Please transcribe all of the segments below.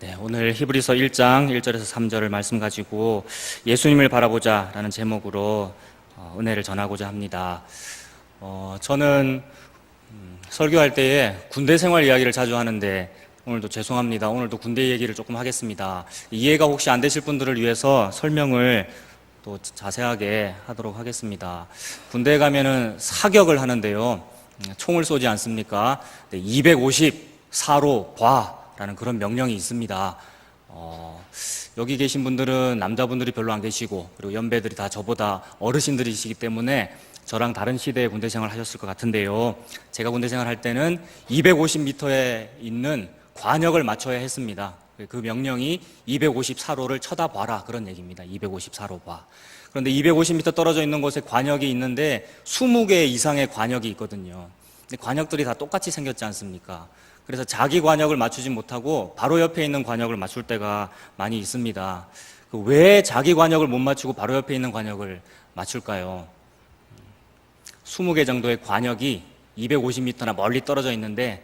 네, 오늘 히브리서 1장 1절에서 3절을 말씀 가지고 예수님을 바라보자 라는 제목으로 은혜를 전하고자 합니다. 저는 설교할 때에 군대 생활 이야기를 자주 하는데 오늘도 죄송합니다. 오늘도 군대 얘기를 조금 하겠습니다. 이해가 혹시 안 되실 분들을 위해서 설명을 또 자세하게 하도록 하겠습니다. 군대에 가면은 사격을 하는데요. 총을 쏘지 않습니까? 254로 라는 그런 명령이 있습니다. 여기 계신 분들은 남자분들이 별로 안 계시고 그리고 연배들이 다 저보다 어르신들이시기 때문에 저랑 다른 시대에 군대 생활을 하셨을 것 같은데요. 제가 군대 생활할 때는 250m에 있는 관역을 맞춰야 했습니다. 그 명령이 254로를 쳐다봐라 그런 얘기입니다. 254로 봐. 그런데 250m 떨어져 있는 곳에 관역이 있는데 20개 이상의 관역이 있거든요. 근데 관역들이 다 똑같이 생겼지 않습니까? 그래서 자기 관역을 맞추지 못하고 바로 옆에 있는 관역을 맞출 때가 많이 있습니다. 왜 자기 관역을 못 맞추고 바로 옆에 있는 관역을 맞출까요? 20개 정도의 관역이 250m나 멀리 떨어져 있는데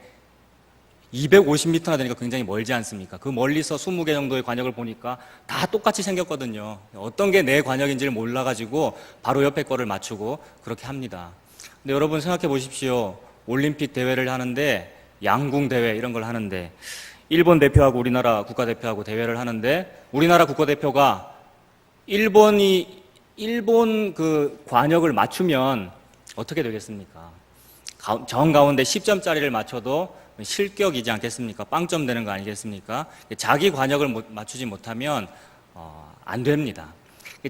250m나 되니까 굉장히 멀지 않습니까? 그 멀리서 20개 정도의 관역을 보니까 다 똑같이 생겼거든요. 어떤 게 내 관역인지를 몰라가지고 바로 옆에 거를 맞추고 그렇게 합니다. 근데 여러분 생각해 보십시오. 올림픽 대회를 하는데 양궁 대회 이런 걸 하는데 일본 대표하고 우리나라 국가대표하고 대회를 하는데 우리나라 국가대표가 일본 그 관역을 맞추면 어떻게 되겠습니까? 정 가운데 10점짜리를 맞춰도 실격이지 않겠습니까? 빵점 되는 거 아니겠습니까? 자기 관역을 맞추지 못하면 안 됩니다.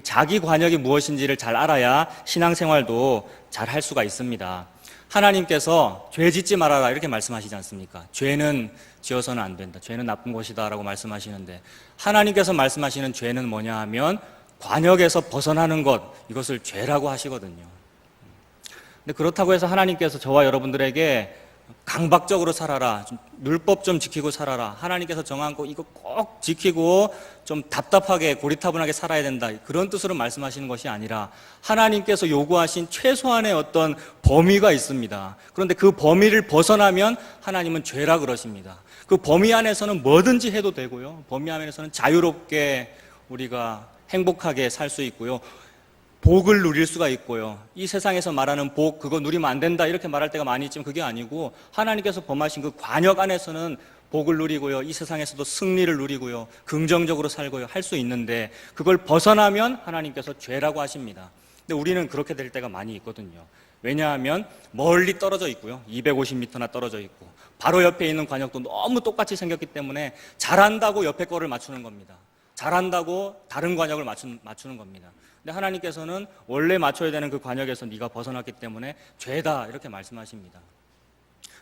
자기 관역이 무엇인지를 잘 알아야 신앙생활도 잘 할 수가 있습니다. 하나님께서 죄 짓지 말아라 이렇게 말씀하시지 않습니까? 죄는 지어서는 안 된다. 죄는 나쁜 것이다 라고 말씀하시는데 하나님께서 말씀하시는 죄는 뭐냐 하면 관역에서 벗어나는 것, 이것을 죄라고 하시거든요. 근데 그렇다고 해서 하나님께서 저와 여러분들에게 강박적으로 살아라, 율법 좀 지키고 살아라, 하나님께서 정한 거 이거 꼭 지키고 좀 답답하게 고리타분하게 살아야 된다, 그런 뜻으로 말씀하시는 것이 아니라 하나님께서 요구하신 최소한의 어떤 범위가 있습니다. 그런데 그 범위를 벗어나면 하나님은 죄라 그러십니다. 그 범위 안에서는 뭐든지 해도 되고요, 범위 안에서는 자유롭게 우리가 행복하게 살 수 있고요, 복을 누릴 수가 있고요. 이 세상에서 말하는 복, 그거 누리면 안 된다 이렇게 말할 때가 많이 있지만 그게 아니고 하나님께서 범하신 그 관역 안에서는 복을 누리고요, 이 세상에서도 승리를 누리고요, 긍정적으로 살고요 할 수 있는데 그걸 벗어나면 하나님께서 죄라고 하십니다. 근데 우리는 그렇게 될 때가 많이 있거든요. 왜냐하면 멀리 떨어져 있고요, 250m나 떨어져 있고 바로 옆에 있는 관역도 너무 똑같이 생겼기 때문에 잘한다고 옆에 거를 맞추는 겁니다. 잘한다고 다른 관역을 맞추는 겁니다. 근데 하나님께서는 원래 맞춰야 되는 그 관역에서 네가 벗어났기 때문에 죄다 이렇게 말씀하십니다.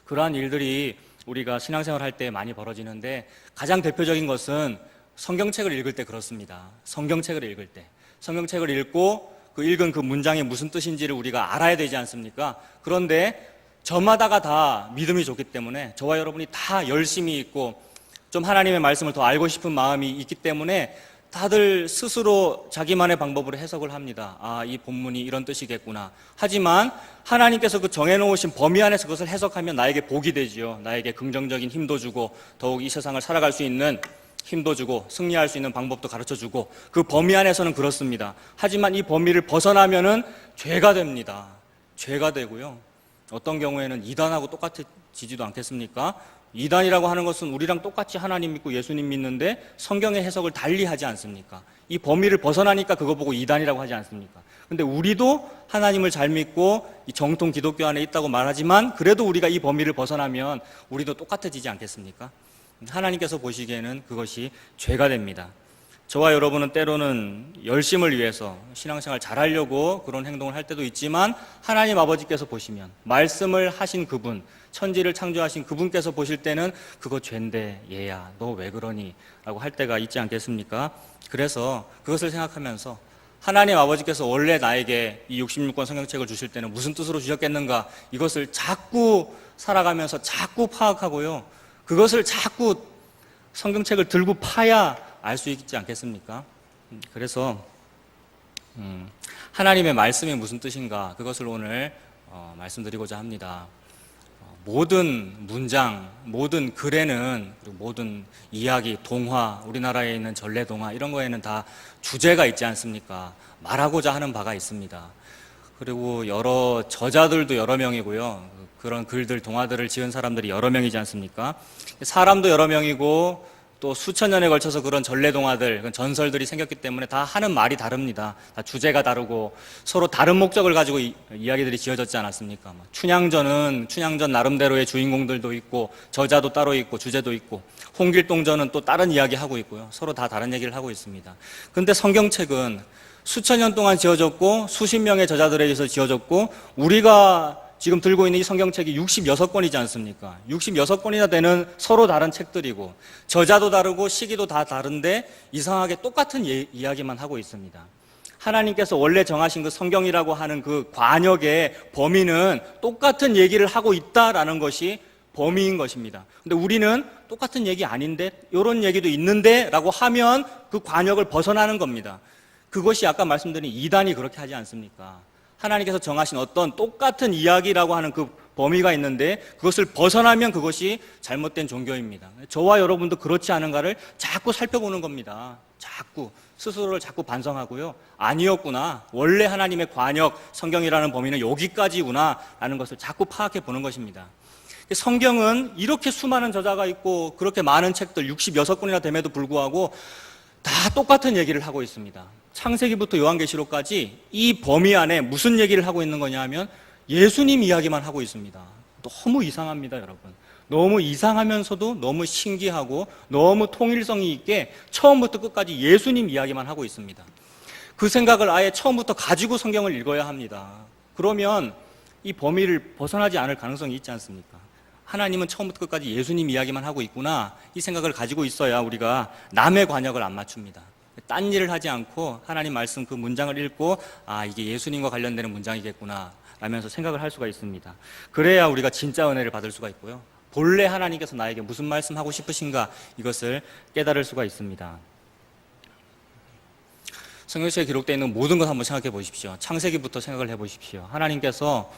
그러한 일들이 우리가 신앙생활 할 때 많이 벌어지는데 가장 대표적인 것은 성경책을 읽을 때 그렇습니다. 성경책을 읽고 그 읽은 그 문장이 무슨 뜻인지를 우리가 알아야 되지 않습니까? 그런데 저마다가 다 믿음이 좋기 때문에 저와 여러분이 다 열심히 읽고 좀 하나님의 말씀을 더 알고 싶은 마음이 있기 때문에 다들 스스로 자기만의 방법으로 해석을 합니다. 아, 이 본문이 이런 뜻이겠구나. 하지만 하나님께서 그 정해놓으신 범위 안에서 그것을 해석하면 나에게 복이 되지요. 나에게 긍정적인 힘도 주고 더욱 이 세상을 살아갈 수 있는 힘도 주고 승리할 수 있는 방법도 가르쳐주고 그 범위 안에서는 그렇습니다. 하지만 이 범위를 벗어나면은 죄가 됩니다. 죄가 되고요, 어떤 경우에는 이단하고 똑같아지지도 않겠습니까? 이단이라고 하는 것은 우리랑 똑같이 하나님 믿고 예수님 믿는데 성경의 해석을 달리 하지 않습니까? 이 범위를 벗어나니까 그거 보고 이단이라고 하지 않습니까? 근데 우리도 하나님을 잘 믿고 이 정통 기독교 안에 있다고 말하지만 그래도 우리가 이 범위를 벗어나면 우리도 똑같아지지 않겠습니까? 하나님께서 보시기에는 그것이 죄가 됩니다. 저와 여러분은 때로는 열심을 위해서 신앙생활 잘하려고 그런 행동을 할 때도 있지만 하나님 아버지께서 보시면 말씀을 하신 그분, 천지를 창조하신 그분께서 보실 때는 그거 죄인데 얘야 너 왜 그러니? 라고 할 때가 있지 않겠습니까? 그래서 그것을 생각하면서 하나님 아버지께서 원래 나에게 이 66권 성경책을 주실 때는 무슨 뜻으로 주셨겠는가, 이것을 자꾸 살아가면서 자꾸 파악하고요, 그것을 자꾸 성경책을 들고 파야 알 수 있지 않겠습니까? 그래서 하나님의 말씀이 무슨 뜻인가, 그것을 오늘 말씀드리고자 합니다. 모든 문장, 모든 글에는, 그리고 모든 이야기, 동화, 우리나라에 있는 전래동화 이런 거에는 다 주제가 있지 않습니까? 말하고자 하는 바가 있습니다. 그리고 여러 저자들도 여러 명이고요. 그런 글들, 동화들을 지은 사람들이 여러 명이지 않습니까? 사람도 여러 명이고 또 수천 년에 걸쳐서 그런 전래동화들, 전설들이 생겼기 때문에 다 하는 말이 다릅니다. 다 주제가 다르고 서로 다른 목적을 가지고 이야기들이 지어졌지 않았습니까? 춘향전은 춘향전 나름대로의 주인공들도 있고 저자도 따로 있고 주제도 있고, 홍길동전은 또 다른 이야기 하고 있고요. 서로 다 다른 얘기를 하고 있습니다. 근데 성경책은 수천 년 동안 지어졌고 수십 명의 저자들에 의해서 지어졌고, 우리가 지금 들고 있는 이 성경책이 66권이지 않습니까? 66권이나 되는 서로 다른 책들이고 저자도 다르고 시기도 다 다른데 이상하게 똑같은 이야기만 하고 있습니다. 하나님께서 원래 정하신 그 성경이라고 하는 그 관역의 범위는 똑같은 얘기를 하고 있다라는 것이 범위인 것입니다. 근데 우리는 똑같은 얘기 아닌데, 이런 얘기도 있는데 라고 하면 그 관역을 벗어나는 겁니다. 그것이 아까 말씀드린 이단이 그렇게 하지 않습니까? 하나님께서 정하신 어떤 똑같은 이야기라고 하는 그 범위가 있는데 그것을 벗어나면 그것이 잘못된 종교입니다. 저와 여러분도 그렇지 않은가를 자꾸 살펴보는 겁니다. 자꾸 스스로를 자꾸 반성하고요. 아니었구나. 원래 하나님의 관역, 성경이라는 범위는 여기까지구나 라는 것을 자꾸 파악해 보는 것입니다. 성경은 이렇게 수많은 저자가 있고 그렇게 많은 책들 66권이나 됨에도 불구하고 다 똑같은 얘기를 하고 있습니다. 창세기부터 요한계시록까지 이 범위 안에 무슨 얘기를 하고 있는 거냐 하면 예수님 이야기만 하고 있습니다. 너무 이상합니다, 여러분. 너무 이상하면서도 너무 신기하고 너무 통일성이 있게 처음부터 끝까지 예수님 이야기만 하고 있습니다. 그 생각을 아예 처음부터 가지고 성경을 읽어야 합니다. 그러면 이 범위를 벗어나지 않을 가능성이 있지 않습니까? 하나님은 처음부터 끝까지 예수님 이야기만 하고 있구나, 이 생각을 가지고 있어야 우리가 남의 관역을 안 맞춥니다. 딴 일을 하지 않고 하나님 말씀 그 문장을 읽고 이게 예수님과 관련되는 문장이겠구나 라면서 생각을 할 수가 있습니다. 그래야 우리가 진짜 은혜를 받을 수가 있고요. 본래 하나님께서 나에게 무슨 말씀하고 싶으신가, 이것을 깨달을 수가 있습니다. 성경책에 기록되어 있는 모든 것 한번 생각해 보십시오. 창세기부터 생각을 해 보십시오. 하나님께서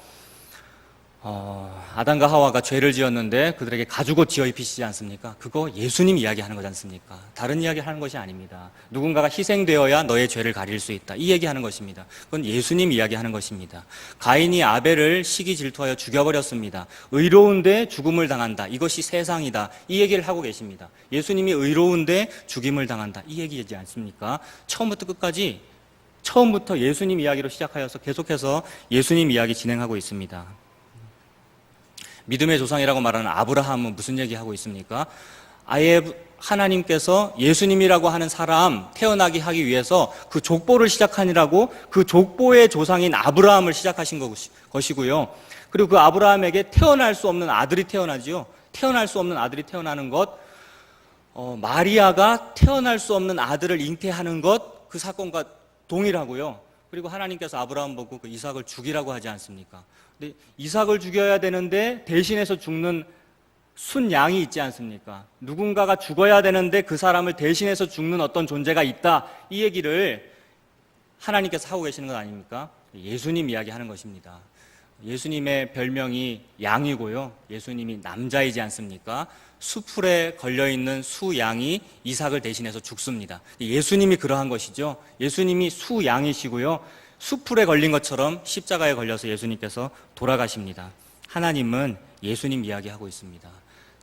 아담과 하와가 죄를 지었는데 그들에게 가죽옷 지어 입히시지 않습니까? 그거 예수님 이야기하는 거지 않습니까? 다른 이야기 하는 것이 아닙니다. 누군가가 희생되어야 너의 죄를 가릴 수 있다, 이 얘기하는 것입니다. 그건 예수님 이야기하는 것입니다. 가인이 아벨을 시기 질투하여 죽여버렸습니다. 의로운데 죽음을 당한다, 이것이 세상이다, 이 얘기를 하고 계십니다. 예수님이 의로운데 죽임을 당한다, 이 얘기이지 않습니까? 처음부터 끝까지, 처음부터 예수님 이야기로 시작하여서 계속해서 예수님 이야기 진행하고 있습니다. 믿음의 조상이라고 말하는 아브라함은 무슨 얘기하고 있습니까? 아예 하나님께서 예수님이라고 하는 사람 태어나게 하기 위해서 그 족보를 시작하니라고 그 족보의 조상인 아브라함을 시작하신 것이고요. 그리고 그 아브라함에게 태어날 수 없는 아들이 태어나지요. 태어날 수 없는 아들이 태어나는 것, 마리아가 태어날 수 없는 아들을 잉태하는 것, 그 사건과 동일하고요. 그리고 하나님께서 아브라함 보고 그 이삭을 죽이라고 하지 않습니까? 근데 이삭을 죽여야 되는데 대신해서 죽는 순양이 있지 않습니까? 누군가가 죽어야 되는데 그 사람을 대신해서 죽는 어떤 존재가 있다, 이 얘기를 하나님께서 하고 계시는 것 아닙니까? 예수님 이야기하는 것입니다. 예수님의 별명이 양이고요, 예수님이 남자이지 않습니까? 수풀에 걸려있는 수양이 이삭을 대신해서 죽습니다. 예수님이 그러한 것이죠. 예수님이 수양이시고요, 수풀에 걸린 것처럼 십자가에 걸려서 예수님께서 돌아가십니다. 하나님은 예수님 이야기하고 있습니다.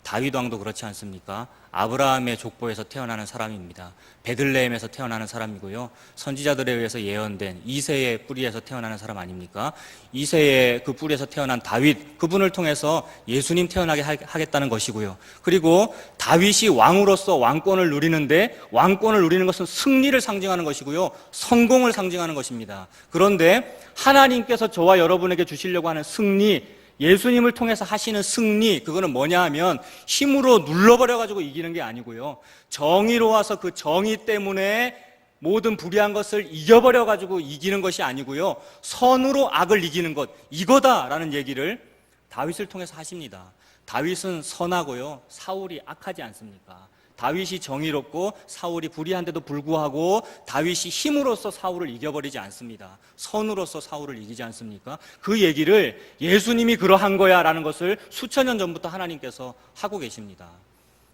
다윗 왕도 그렇지 않습니까? 아브라함의 족보에서 태어나는 사람입니다. 베들레헴에서 태어나는 사람이고요, 선지자들에 의해서 예언된 이새의 뿌리에서 태어나는 사람 아닙니까? 이새의 그 뿌리에서 태어난 다윗, 그분을 통해서 예수님 태어나게 하겠다는 것이고요. 그리고 다윗이 왕으로서 왕권을 누리는데, 왕권을 누리는 것은 승리를 상징하는 것이고요, 성공을 상징하는 것입니다. 그런데 하나님께서 저와 여러분에게 주시려고 하는 승리, 예수님을 통해서 하시는 승리, 그거는 뭐냐 하면 힘으로 눌러버려가지고 이기는 게 아니고요, 정의로 와서 그 정의 때문에 모든 불의한 것을 이겨버려가지고 이기는 것이 아니고요, 선으로 악을 이기는 것, 이거다라는 얘기를 다윗을 통해서 하십니다. 다윗은 선하고요, 사울이 악하지 않습니까? 다윗이 정의롭고 사울이 불의한데도 불구하고 다윗이 힘으로써 사울을 이겨버리지 않습니다. 선으로서 사울을 이기지 않습니까? 그 얘기를 예수님이 그러한 거야 라는 것을 수천 년 전부터 하나님께서 하고 계십니다.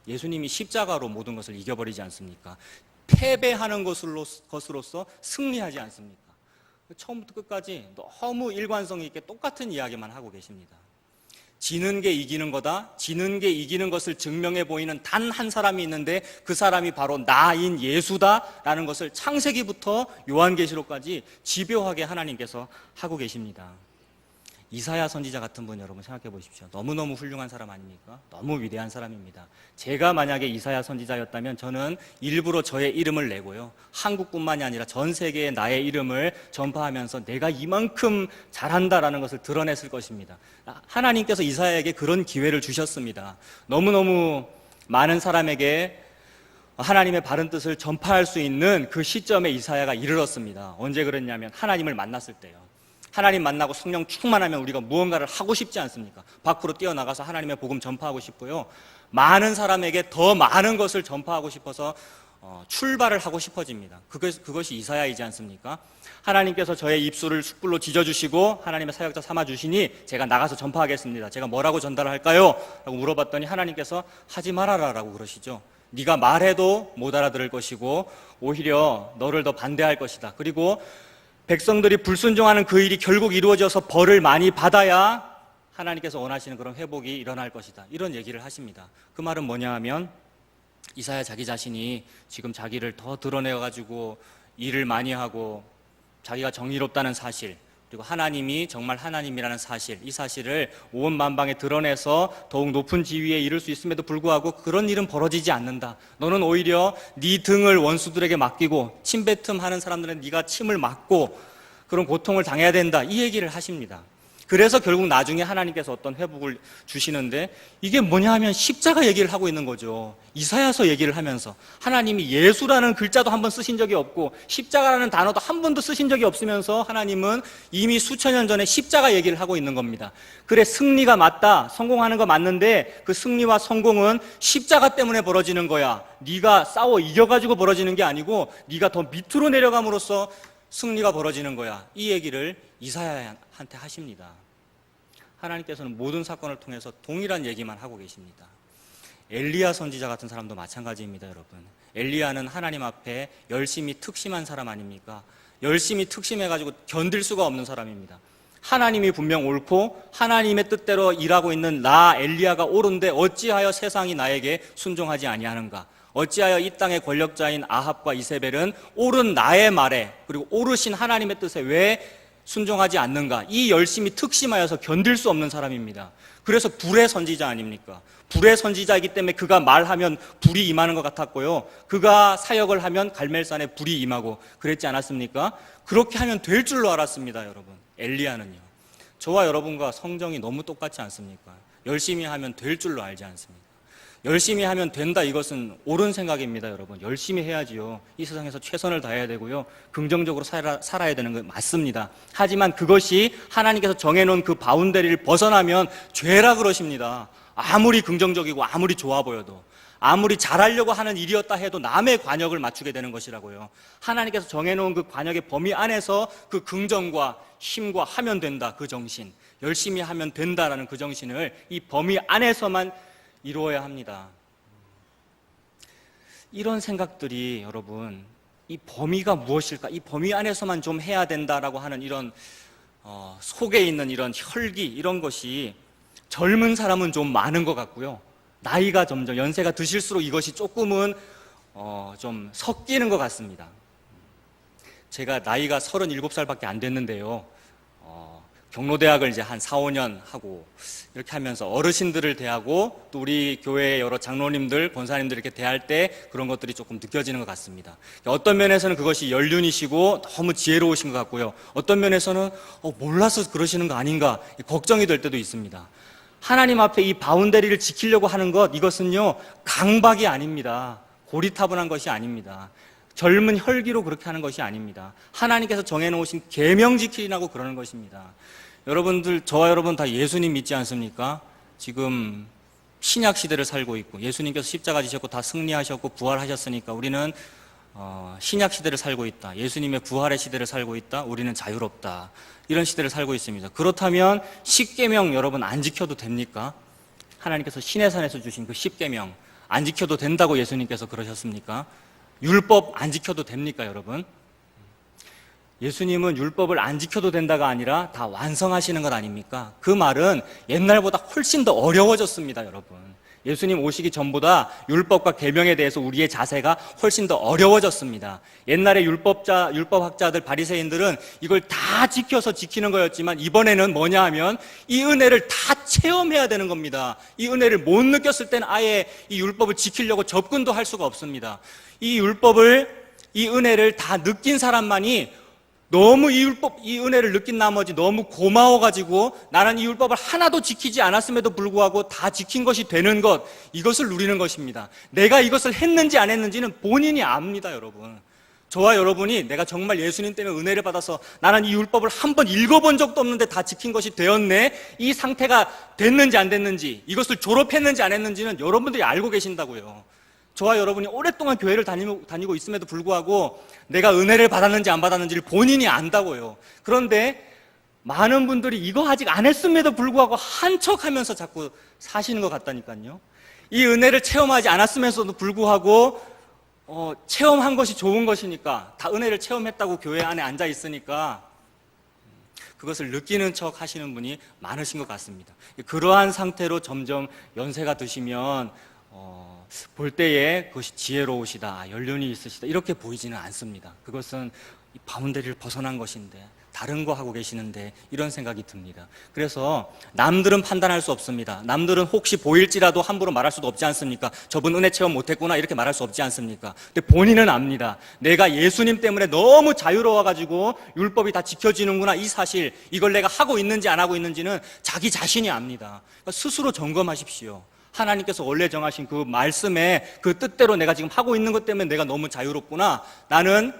예수님이 십자가로 모든 것을 이겨버리지 않습니까? 패배하는 것으로서 승리하지 않습니까? 처음부터 끝까지 너무 일관성 있게 똑같은 이야기만 하고 계십니다. 지는 게 이기는 거다. 지는 게 이기는 것을 증명해 보이는 단 한 사람이 있는데 그 사람이 바로 나인 예수다라는 것을 창세기부터 요한계시록까지 집요하게 하나님께서 하고 계십니다. 이사야 선지자 같은 분 여러분 생각해 보십시오. 너무너무 훌륭한 사람 아닙니까? 너무 위대한 사람입니다. 제가 만약에 이사야 선지자였다면 저는 일부러 저의 이름을 내고요, 한국뿐만이 아니라 전 세계에 나의 이름을 전파하면서 내가 이만큼 잘한다라는 것을 드러냈을 것입니다. 하나님께서 이사야에게 그런 기회를 주셨습니다. 너무너무 많은 사람에게 하나님의 바른 뜻을 전파할 수 있는 그 시점에 이사야가 이르렀습니다. 언제 그랬냐면 하나님을 만났을 때요. 하나님 만나고 성령 충만하면 우리가 무언가를 하고 싶지 않습니까? 밖으로 뛰어나가서 하나님의 복음 전파하고 싶고요, 많은 사람에게 더 많은 것을 전파하고 싶어서 출발을 하고 싶어집니다. 그것이 이사야이지 않습니까? 하나님께서 저의 입술을 숯불로 지져주시고 하나님의 사역자 삼아주시니 제가 나가서 전파하겠습니다. 제가 뭐라고 전달할까요? 라고 물어봤더니 하나님께서 하지 말아라 라고 그러시죠. 네가 말해도 못 알아들을 것이고 오히려 너를 더 반대할 것이다. 그리고 백성들이 불순종하는 그 일이 결국 이루어져서 벌을 많이 받아야 하나님께서 원하시는 그런 회복이 일어날 것이다. 이런 얘기를 하십니다. 그 말은 뭐냐 하면 이사야 자기 자신이 지금 자기를 더 드러내가지고 일을 많이 하고 자기가 정의롭다는 사실, 그리고 하나님이 정말 하나님이라는 사실, 이 사실을 온 만방에 드러내서 더욱 높은 지위에 이를 수 있음에도 불구하고 그런 일은 벌어지지 않는다. 너는 오히려 네 등을 원수들에게 맡기고 침뱉음하는 사람들은 네가 침을 맞고 그런 고통을 당해야 된다. 이 얘기를 하십니다. 그래서 결국 나중에 하나님께서 어떤 회복을 주시는데 이게 뭐냐 하면 십자가 얘기를 하고 있는 거죠. 이사야서 얘기를 하면서 하나님이 예수라는 글자도 한 번 쓰신 적이 없고 십자가라는 단어도 한 번도 쓰신 적이 없으면서 하나님은 이미 수천 년 전에 십자가 얘기를 하고 있는 겁니다. 그래, 승리가 맞다, 성공하는 거 맞는데 그 승리와 성공은 십자가 때문에 벌어지는 거야. 네가 싸워 이겨가지고 벌어지는 게 아니고 네가 더 밑으로 내려감으로써 승리가 벌어지는 거야. 이 얘기를 이사야한테 하십니다. 하나님께서는 모든 사건을 통해서 동일한 얘기만 하고 계십니다. 엘리야 선지자 같은 사람도 마찬가지입니다, 여러분. 엘리야는 하나님 앞에 열심히 특심한 사람 아닙니까? 열심히 특심해가지고 견딜 수가 없는 사람입니다. 하나님이 분명 옳고 하나님의 뜻대로 일하고 있는 나 엘리야가 옳은데 어찌하여 세상이 나에게 순종하지 아니하는가? 어찌하여 이 땅의 권력자인 아합과 이세벨은 옳은 나의 말에 그리고 옳으신 하나님의 뜻에 왜 순종하지 않는가? 이 열심히 특심하여서 견딜 수 없는 사람입니다. 그래서 불의 선지자 아닙니까? 불의 선지자이기 때문에 그가 말하면 불이 임하는 것 같았고요, 그가 사역을 하면 갈멜산에 불이 임하고 그랬지 않았습니까? 그렇게 하면 될 줄로 알았습니다. 여러분, 엘리야는요, 저와 여러분과 성정이 너무 똑같지 않습니까? 열심히 하면 될 줄로 알지 않습니까? 열심히 하면 된다, 이것은 옳은 생각입니다. 여러분, 열심히 해야지요. 이 세상에서 최선을 다해야 되고요, 긍정적으로 살아야 되는 거 맞습니다. 하지만 그것이 하나님께서 정해놓은 그 바운더리를 벗어나면 죄라 그러십니다. 아무리 긍정적이고 아무리 좋아 보여도, 아무리 잘하려고 하는 일이었다 해도 남의 관역을 맞추게 되는 것이라고요. 하나님께서 정해놓은 그 관역의 범위 안에서 그 긍정과 힘과 하면 된다, 그 정신, 열심히 하면 된다라는 그 정신을 이 범위 안에서만 이루어야 합니다. 이런 생각들이 여러분, 이 범위가 무엇일까? 이 범위 안에서만 좀 해야 된다라고 하는 이런 속에 있는 이런 혈기, 이런 것이 젊은 사람은 좀 많은 것 같고요, 나이가 점점 연세가 드실수록 이것이 조금은 좀 섞이는 것 같습니다. 제가 나이가 37살밖에 안 됐는데요, 경로대학을 이제 한 4, 5년 하고 이렇게 하면서 어르신들을 대하고 또 우리 교회의 여러 장로님들, 권사님들 이렇게 대할 때 그런 것들이 조금 느껴지는 것 같습니다. 어떤 면에서는 그것이 연륜이시고 너무 지혜로우신 것 같고요, 어떤 면에서는 몰라서 그러시는 거 아닌가 걱정이 될 때도 있습니다. 하나님 앞에 이 바운더리를 지키려고 하는 것, 이것은요 강박이 아닙니다. 고리타분한 것이 아닙니다. 젊은 혈기로 그렇게 하는 것이 아닙니다. 하나님께서 정해놓으신 계명 지키라고 그러는 것입니다. 여러분들, 저와 여러분 다 예수님 믿지 않습니까? 지금 신약 시대를 살고 있고 예수님께서 십자가 지셨고 다 승리하셨고 부활하셨으니까 우리는 신약 시대를 살고 있다. 예수님의 부활의 시대를 살고 있다. 우리는 자유롭다. 이런 시대를 살고 있습니다. 그렇다면 십계명 여러분 안 지켜도 됩니까? 하나님께서 시내산에서 주신 그 십계명 안 지켜도 된다고 예수님께서 그러셨습니까? 율법 안 지켜도 됩니까, 여러분? 예수님은 율법을 안 지켜도 된다가 아니라 다 완성하시는 것 아닙니까? 그 말은 옛날보다 훨씬 더 어려워졌습니다, 여러분. 예수님 오시기 전보다 율법과 계명에 대해서 우리의 자세가 훨씬 더 어려워졌습니다. 옛날에 율법학자들, 바리새인들은 이걸 다 지켜서 지키는 거였지만 이번에는 뭐냐 하면 이 은혜를 다 체험해야 되는 겁니다. 이 은혜를 못 느꼈을 때는 아예 이 율법을 지키려고 접근도 할 수가 없습니다. 이 은혜를 다 느낀 사람만이 너무 이 은혜를 느낀 나머지 너무 고마워가지고 나는 이 율법을 하나도 지키지 않았음에도 불구하고 다 지킨 것이 되는 것, 이것을 누리는 것입니다. 내가 이것을 했는지 안 했는지는 본인이 압니다, 여러분. 저와 여러분이 내가 정말 예수님 때문에 은혜를 받아서 나는 이 율법을 한번 읽어본 적도 없는데 다 지킨 것이 되었네, 이 상태가 됐는지 안 됐는지, 이것을 졸업했는지 안 했는지는 여러분들이 알고 계신다고요. 저와 여러분이 오랫동안 교회를 다니고 있음에도 불구하고 내가 은혜를 받았는지 안 받았는지를 본인이 안다고요. 그런데 많은 분들이 이거 아직 안 했음에도 불구하고 한 척하면서 자꾸 사시는 것 같다니까요. 이 은혜를 체험하지 않았음에도 불구하고 체험한 것이 좋은 것이니까, 다 은혜를 체험했다고 교회 안에 앉아 있으니까 그것을 느끼는 척 하시는 분이 많으신 것 같습니다. 그러한 상태로 점점 연세가 드시면 볼 때에 그것이 지혜로우시다, 연륜이 있으시다 이렇게 보이지는 않습니다. 그것은 이 바운더리를 벗어난 것인데 다른 거 하고 계시는데 이런 생각이 듭니다. 그래서 남들은 판단할 수 없습니다. 남들은 혹시 보일지라도 함부로 말할 수도 없지 않습니까? 저분 은혜 체험 못했구나 이렇게 말할 수 없지 않습니까? 근데 본인은 압니다. 내가 예수님 때문에 너무 자유로워가지고 율법이 다 지켜지는구나, 이 사실, 이걸 내가 하고 있는지 안 하고 있는지는 자기 자신이 압니다. 그러니까 스스로 점검하십시오. 하나님께서 원래 정하신 그 말씀의 그 뜻대로 내가 지금 하고 있는 것 때문에 내가 너무 자유롭구나, 나는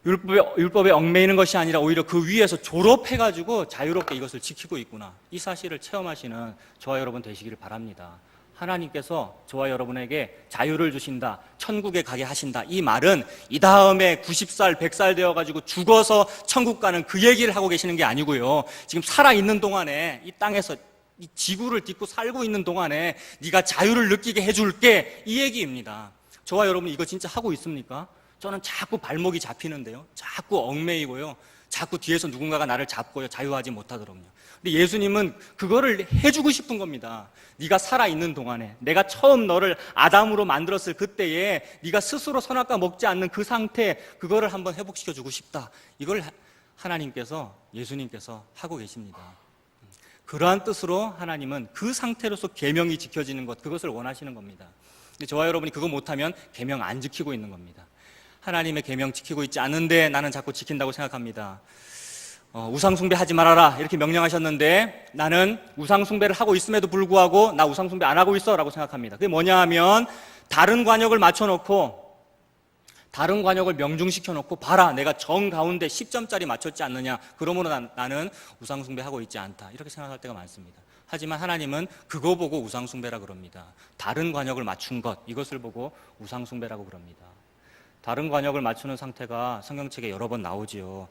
율법에 얽매이는 것이 아니라 오히려 그 위에서 졸업해가지고 자유롭게 이것을 지키고 있구나, 이 사실을 체험하시는 저와 여러분 되시기를 바랍니다. 하나님께서 저와 여러분에게 자유를 주신다, 천국에 가게 하신다, 이 말은 이 다음에 90살, 100살 되어가지고 죽어서 천국 가는 그 얘기를 하고 계시는 게 아니고요, 지금 살아있는 동안에 이 땅에서 이 지구를 딛고 살고 있는 동안에 네가 자유를 느끼게 해줄게, 이 얘기입니다. 저와 여러분 이거 진짜 하고 있습니까? 저는 자꾸 발목이 잡히는데요, 자꾸 얽매이고요, 자꾸 뒤에서 누군가가 나를 잡고요, 자유하지 못하도록요. 근데 예수님은 그거를 해주고 싶은 겁니다. 네가 살아있는 동안에, 내가 처음 너를 아담으로 만들었을 그때에 네가 스스로 선악과 먹지 않는 그 상태, 그거를 한번 회복시켜주고 싶다, 이걸 하나님께서, 예수님께서 하고 계십니다. 그러한 뜻으로 하나님은 그 상태로서 계명이 지켜지는 것, 그것을 원하시는 겁니다. 근데 저와 여러분이 그거 못하면 계명 안 지키고 있는 겁니다. 하나님의 계명 지키고 있지 않은데 나는 자꾸 지킨다고 생각합니다. 우상숭배 하지 말아라 이렇게 명령하셨는데 나는 우상숭배를 하고 있음에도 불구하고 나 우상숭배 안 하고 있어 라고 생각합니다. 그게 뭐냐 하면 다른 관역을 맞춰놓고, 다른 관역을 명중시켜놓고, 봐라 내가 정 가운데 10점짜리 맞췄지 않느냐, 그러므로 나는 우상숭배하고 있지 않다, 이렇게 생각할 때가 많습니다. 하지만 하나님은 그거 보고 우상숭배라 그럽니다. 다른 관역을 맞춘 것, 이것을 보고 우상숭배라고 그럽니다. 다른 관역을 맞추는 상태가 성경책에 여러 번 나오지요.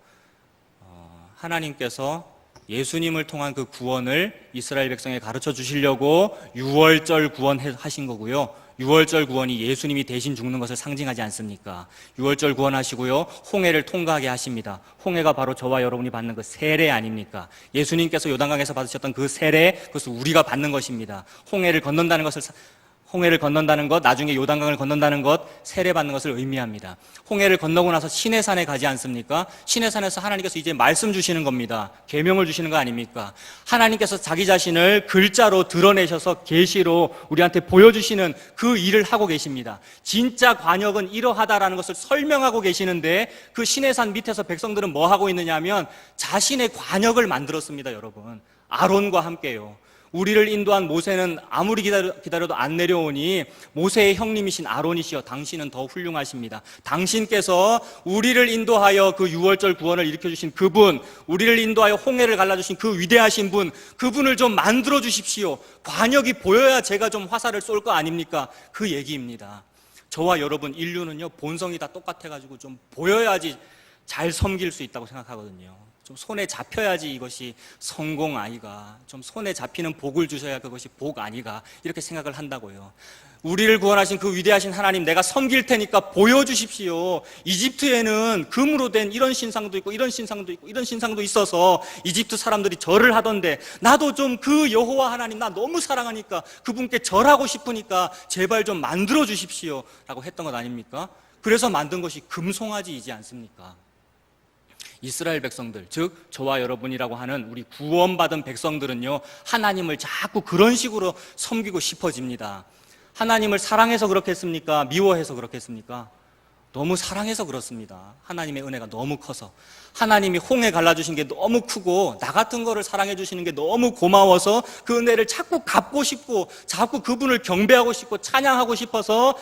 하나님께서 예수님을 통한 그 구원을 이스라엘 백성에 가르쳐 주시려고 6월절 구원하신 거고요. 6월절 구원이 예수님이 대신 죽는 것을 상징하지 않습니까? 6월절 구원하시고요, 홍해를 통과하게 하십니다. 홍해가 바로 저와 여러분이 받는 그 세례 아닙니까? 예수님께서 요단강에서 받으셨던 그 세례, 그것을 우리가 받는 것입니다. 홍해를 건넌다는 것, 나중에 요단강을 건넌다는 것, 세례받는 것을 의미합니다. 홍해를 건너고 나서 시내산에 가지 않습니까? 시내산에서 하나님께서 이제 말씀 주시는 겁니다. 계명을 주시는 거 아닙니까? 하나님께서 자기 자신을 글자로 드러내셔서 계시로 우리한테 보여주시는 그 일을 하고 계십니다. 진짜 관역은 이러하다라는 것을 설명하고 계시는데 그 시내산 밑에서 백성들은 뭐 하고 있느냐 하면 자신의 관역을 만들었습니다, 여러분. 아론과 함께요. 우리를 인도한 모세는 아무리 기다려도 안 내려오니 모세의 형님이신 아론이시여 당신은 더 훌륭하십니다. 당신께서 우리를 인도하여 그 6월절 구원을 일으켜주신 그분, 우리를 인도하여 홍해를 갈라주신 그 위대하신 분, 그분을 좀 만들어 주십시오. 관역이 보여야 제가 좀 화살을 쏠 거 아닙니까? 그 얘기입니다. 저와 여러분 인류는요, 본성이 다 똑같아가지고 좀 보여야지 잘 섬길 수 있다고 생각하거든요. 좀 손에 잡혀야지 이것이 성공 아이가, 좀 손에 잡히는 복을 주셔야 그것이 복 아니가, 이렇게 생각을 한다고요. 우리를 구원하신 그 위대하신 하나님, 내가 섬길 테니까 보여주십시오. 이집트에는 금으로 된 이런 신상도 있고 이런 신상도 있고 이런 신상도 있어서 이집트 사람들이 절을 하던데, 나도 좀 그 여호와 하나님 나 너무 사랑하니까 그분께 절하고 싶으니까 제발 좀 만들어 주십시오 라고 했던 것 아닙니까? 그래서 만든 것이 금송아지이지 않습니까? 이스라엘 백성들, 즉 저와 여러분이라고 하는 우리 구원받은 백성들은요, 하나님을 자꾸 그런 식으로 섬기고 싶어집니다. 하나님을 사랑해서 그렇겠습니까? 미워해서 그렇겠습니까? 너무 사랑해서 그렇습니다. 하나님의 은혜가 너무 커서, 하나님이 홍해 갈라주신 게 너무 크고 나 같은 거를 사랑해 주시는 게 너무 고마워서 그 은혜를 자꾸 갚고 싶고 자꾸 그분을 경배하고 싶고 찬양하고 싶어서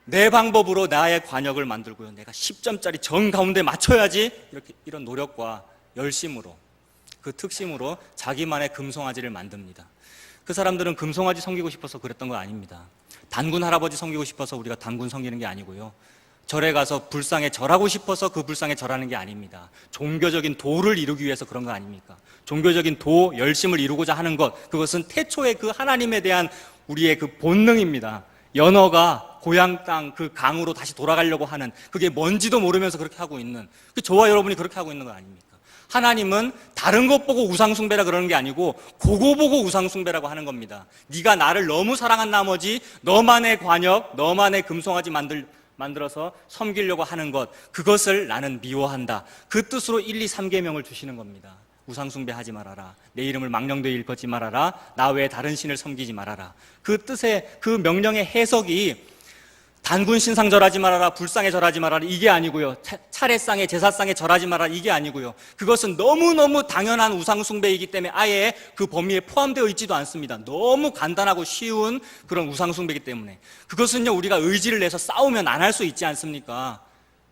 내 방법으로 나의 관역을 만들고요, 내가 10점짜리 정 가운데 맞춰야지, 이런 노력과 열심으로, 그 특심으로 자기만의 금송아지를 만듭니다. 그 사람들은 금송아지 섬기고 싶어서 그랬던 거 아닙니다. 단군 할아버지 섬기고 싶어서 우리가 단군 섬기는 게 아니고요, 절에 가서 불상에 절하고 싶어서 그 불상에 절하는 게 아닙니다. 종교적인 도를 이루기 위해서 그런 거 아닙니까? 종교적인 도, 열심을 이루고자 하는 것, 그것은 태초의 그 하나님에 대한 우리의 그 본능입니다. 연어가 고향 땅 그 강으로 다시 돌아가려고 하는, 그게 뭔지도 모르면서 그렇게 하고 있는, 저와 여러분이 그렇게 하고 있는 거 아닙니까? 하나님은 다른 것 보고 우상숭배라 그러는 게 아니고 그거 보고 우상숭배라고 하는 겁니다. 네가 나를 너무 사랑한 나머지 너만의 관역, 너만의 금송아지 만들어서 섬기려고 하는 것, 그것을 나는 미워한다. 그 뜻으로 1, 2, 3계명을 주시는 겁니다. 우상숭배하지 말아라, 내 이름을 망령되이 일컫지 말아라, 나 외에 다른 신을 섬기지 말아라. 그 뜻의, 그 명령의 해석이 단군 신상 절하지 말아라, 불상에 절하지 말아라, 이게 아니고요, 차례상에 제사상에 절하지 말아라, 이게 아니고요, 그것은 너무너무 당연한 우상숭배이기 때문에 아예 그 범위에 포함되어 있지도 않습니다. 너무 간단하고 쉬운 그런 우상숭배이기 때문에. 그것은요, 우리가 의지를 내서 싸우면 안 할 수 있지 않습니까?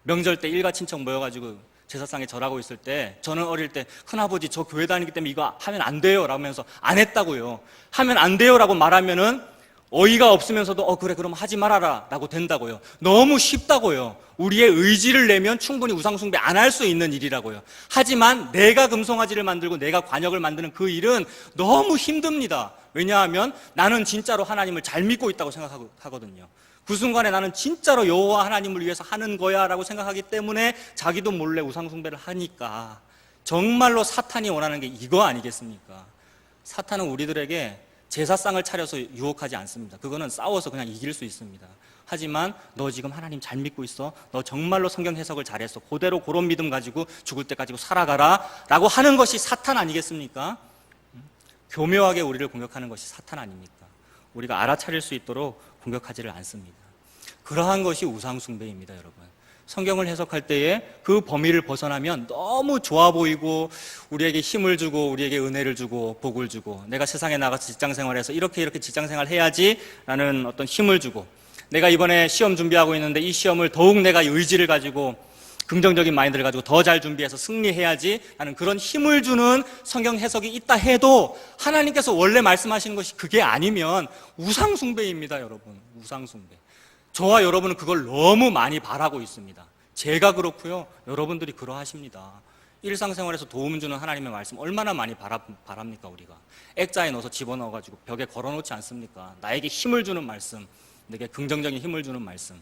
명절 때 일가 친척 모여가지고 제사상에 절하고 있을 때, 저는 어릴 때 큰아버지 저 교회 다니기 때문에 이거 하면 안 돼요 라면서 안 했다고요. 하면 안 돼요 라고 말하면은 어이가 없으면서도 그래 그럼 하지 말아라 라고 된다고요. 너무 쉽다고요. 우리의 의지를 내면 충분히 우상숭배 안 할 수 있는 일이라고요. 하지만 내가 금송아지를 만들고 내가 관역을 만드는 그 일은 너무 힘듭니다. 왜냐하면 나는 진짜로 하나님을 잘 믿고 있다고 생각하거든요. 그 순간에 나는 진짜로 여호와 하나님을 위해서 하는 거야 라고 생각하기 때문에 자기도 몰래 우상숭배를 하니까. 정말로 사탄이 원하는 게 이거 아니겠습니까? 사탄은 우리들에게 제사상을 차려서 유혹하지 않습니다. 그거는 싸워서 그냥 이길 수 있습니다. 하지만 너 지금 하나님 잘 믿고 있어, 너 정말로 성경 해석을 잘했어, 그대로 그런 믿음 가지고 죽을 때 가지고 살아가라 라고 하는 것이 사탄 아니겠습니까? 교묘하게 우리를 공격하는 것이 사탄 아닙니까? 우리가 알아차릴 수 있도록 공격하지를 않습니다. 그러한 것이 우상숭배입니다, 여러분. 성경을 해석할 때에 그 범위를 벗어나면 너무 좋아 보이고 우리에게 힘을 주고 우리에게 은혜를 주고 복을 주고, 내가 세상에 나가서 직장생활해서 이렇게 직장생활 해야지 라는 어떤 힘을 주고, 내가 이번에 시험 준비하고 있는데 이 시험을 더욱 내가 의지를 가지고 긍정적인 마인드를 가지고 더 잘 준비해서 승리해야지 라는 그런 힘을 주는 성경 해석이 있다 해도 하나님께서 원래 말씀하시는 것이 그게 아니면 우상숭배입니다, 여러분. 우상숭배. 저와 여러분은 그걸 너무 많이 바라고 있습니다. 제가 그렇고요, 여러분들이 그러하십니다. 일상생활에서 도움 주는 하나님의 말씀 얼마나 많이 바랍니까? 우리가 액자에 넣어서 집어넣어가지고 벽에 걸어놓지 않습니까? 나에게 힘을 주는 말씀, 내게 긍정적인 힘을 주는 말씀.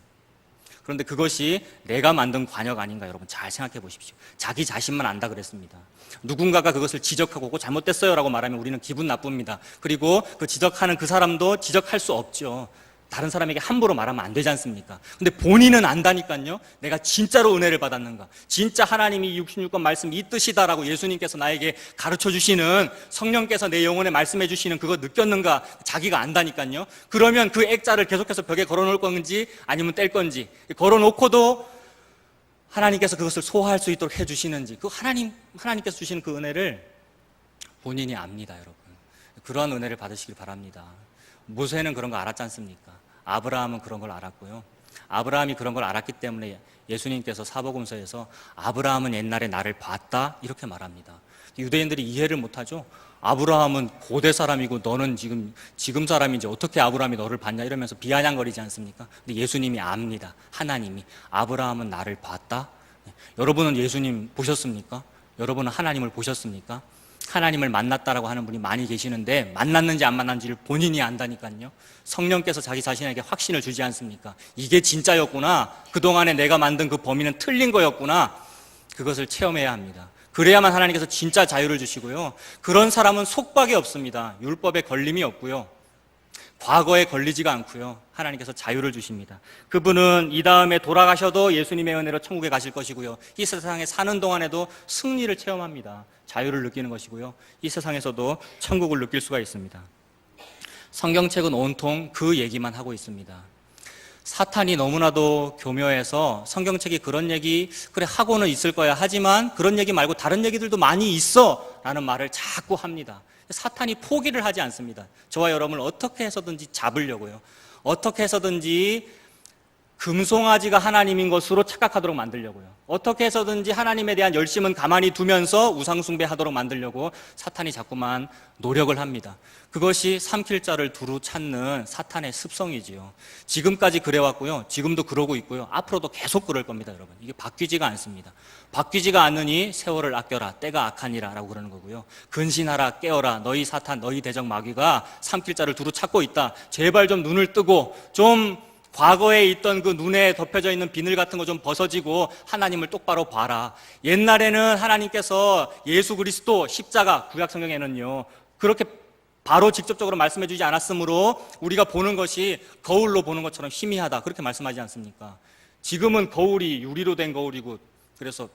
그런데 그것이 내가 만든 관역 아닌가, 여러분 잘 생각해 보십시오. 자기 자신만 안다 그랬습니다. 누군가가 그것을 지적하고 그거 잘못됐어요 라고 말하면 우리는 기분 나쁩니다. 그리고 그 지적하는 그 사람도 지적할 수 없죠. 다른 사람에게 함부로 말하면 안 되지 않습니까? 근데 본인은 안다니까요. 내가 진짜로 은혜를 받았는가, 진짜 하나님이 66권 말씀 이 뜻이다라고 예수님께서 나에게 가르쳐 주시는, 성령께서 내 영혼에 말씀해 주시는 그거 느꼈는가, 자기가 안다니까요. 그러면 그 액자를 계속해서 벽에 걸어놓을 건지 아니면 뗄 건지, 걸어놓고도 하나님께서 그것을 소화할 수 있도록 해주시는지, 그 하나님께서 주시는 그 은혜를 본인이 압니다, 여러분. 그런 은혜를 받으시길 바랍니다. 모세는 그런 거 알았지 않습니까? 아브라함은 그런 걸 알았고요. 아브라함이 그런 걸 알았기 때문에 예수님께서 사복음서에서 아브라함은 옛날에 나를 봤다 이렇게 말합니다. 유대인들이 이해를 못하죠. 아브라함은 고대 사람이고 너는 지금 사람인지 어떻게 아브라함이 너를 봤냐 이러면서 비아냥거리지 않습니까? 근데 예수님이 압니다. 하나님이 아브라함은 나를 봤다. 여러분은 예수님 보셨습니까? 여러분은 하나님을 보셨습니까? 하나님을 만났다라고 하는 분이 많이 계시는데 만났는지 안 만났는지를 본인이 안다니까요. 성령께서 자기 자신에게 확신을 주지 않습니까? 이게 진짜였구나. 그동안에 내가 만든 그 범위는 틀린 거였구나. 그것을 체험해야 합니다. 그래야만 하나님께서 진짜 자유를 주시고요. 그런 사람은 속박이 없습니다. 율법에 걸림이 없고요. 과거에 걸리지가 않고요. 하나님께서 자유를 주십니다. 그분은 이 다음에 돌아가셔도 예수님의 은혜로 천국에 가실 것이고요. 이 세상에 사는 동안에도 승리를 체험합니다. 자유를 느끼는 것이고요. 이 세상에서도 천국을 느낄 수가 있습니다. 성경책은 온통 그 얘기만 하고 있습니다. 사탄이 너무나도 교묘해서 성경책이 그런 얘기 그래 하고는 있을 거야 하지만 그런 얘기 말고 다른 얘기들도 많이 있어 라는 말을 자꾸 합니다. 사탄이 포기를 하지 않습니다. 저와 여러분을 어떻게 해서든지 잡으려고요. 어떻게 해서든지 금송아지가 하나님인 것으로 착각하도록 만들려고요. 어떻게 해서든지 하나님에 대한 열심은 가만히 두면서 우상숭배하도록 만들려고 사탄이 자꾸만 노력을 합니다. 그것이 삼킬 자를 두루 찾는 사탄의 습성이지요. 지금까지 그래왔고요. 지금도 그러고 있고요. 앞으로도 계속 그럴 겁니다, 여러분. 이게 바뀌지가 않습니다. 바뀌지가 않으니 세월을 아껴라. 때가 악하니라 라고 그러는 거고요. 근신하라, 깨어라. 너희 사탄, 너희 대적 마귀가 삼킬 자를 두루 찾고 있다. 제발 좀 눈을 뜨고 좀 과거에 있던 그 눈에 덮여져 있는 비늘 같은 거 좀 벗어지고 하나님을 똑바로 봐라. 옛날에는 하나님께서 예수 그리스도 십자가 구약 성경에는요 그렇게 바로 직접적으로 말씀해 주지 않았으므로 우리가 보는 것이 거울로 보는 것처럼 희미하다 그렇게 말씀하지 않습니까? 지금은 거울이 유리로 된 거울이고 그래서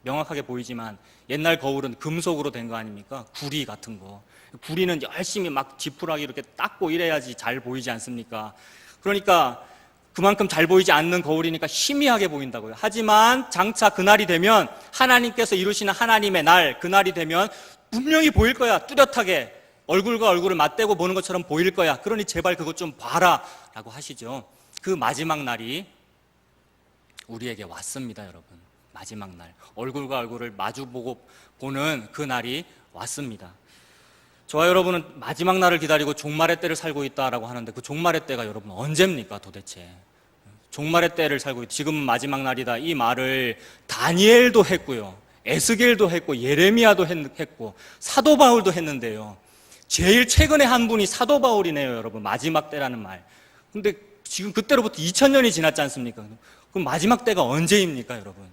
명확하게 보이지만 옛날 거울은 금속으로 된 거 아닙니까? 구리 같은 거. 구리는 열심히 막 지푸라기 이렇게 닦고 이래야지 잘 보이지 않습니까? 그러니까 그만큼 잘 보이지 않는 거울이니까 희미하게 보인다고요. 하지만 장차 그날이 되면 하나님께서 이루시는 하나님의 날 그날이 되면 분명히 보일 거야. 뚜렷하게 얼굴과 얼굴을 맞대고 보는 것처럼 보일 거야. 그러니 제발 그것 좀 봐라 라고 하시죠. 그 마지막 날이 우리에게 왔습니다, 여러분. 마지막 날 얼굴과 얼굴을 마주보고 보는 그 날이 왔습니다. 저와 여러분은 마지막 날을 기다리고 종말의 때를 살고 있다라고 하는데 그 종말의 때가 여러분 언제입니까 도대체? 종말의 때를 살고 있다. 지금 마지막 날이다. 이 말을 다니엘도 했고요. 에스겔도 했고 예레미야도 했고 사도 바울도 했는데요. 제일 최근에 한 분이 사도 바울이네요, 여러분. 마지막 때라는 말. 근데 지금 그때로부터 2000년이 지났지 않습니까? 그럼 마지막 때가 언제입니까, 여러분?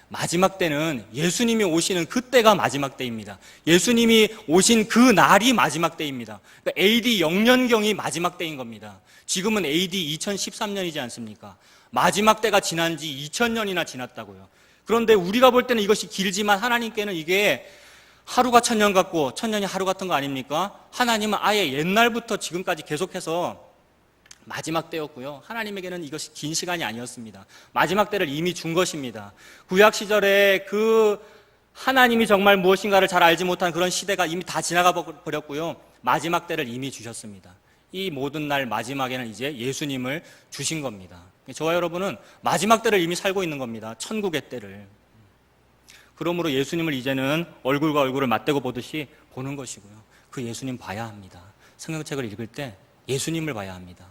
마지막 때는 예수님이 오시는 그때가 마지막 때입니다. 예수님이 오신 그 날이 마지막 때입니다. 그러니까 AD 0년경이 마지막 때인 겁니다. 지금은 AD 2013년이지 않습니까? 마지막 때가 지난 지 2000년이나 지났다고요. 그런데 우리가 볼 때는 이것이 길지만 하나님께는 이게 하루가 1000년 같고 1000년이 하루 같은 거 아닙니까? 하나님은 아예 옛날부터 지금까지 계속해서 마지막 때였고요. 하나님에게는 이것이 긴 시간이 아니었습니다. 마지막 때를 이미 준 것입니다. 구약 시절에 그 하나님이 정말 무엇인가를 잘 알지 못한 그런 시대가 이미 다 지나가 버렸고요. 마지막 때를 이미 주셨습니다. 이 모든 날 마지막에는 이제 예수님을 주신 겁니다. 저와 여러분은 마지막 때를 이미 살고 있는 겁니다. 천국의 때를. 그러므로 예수님을 이제는 얼굴과 얼굴을 맞대고 보듯이 보는 것이고요. 그 예수님 봐야 합니다. 성경책을 읽을 때 예수님을 봐야 합니다.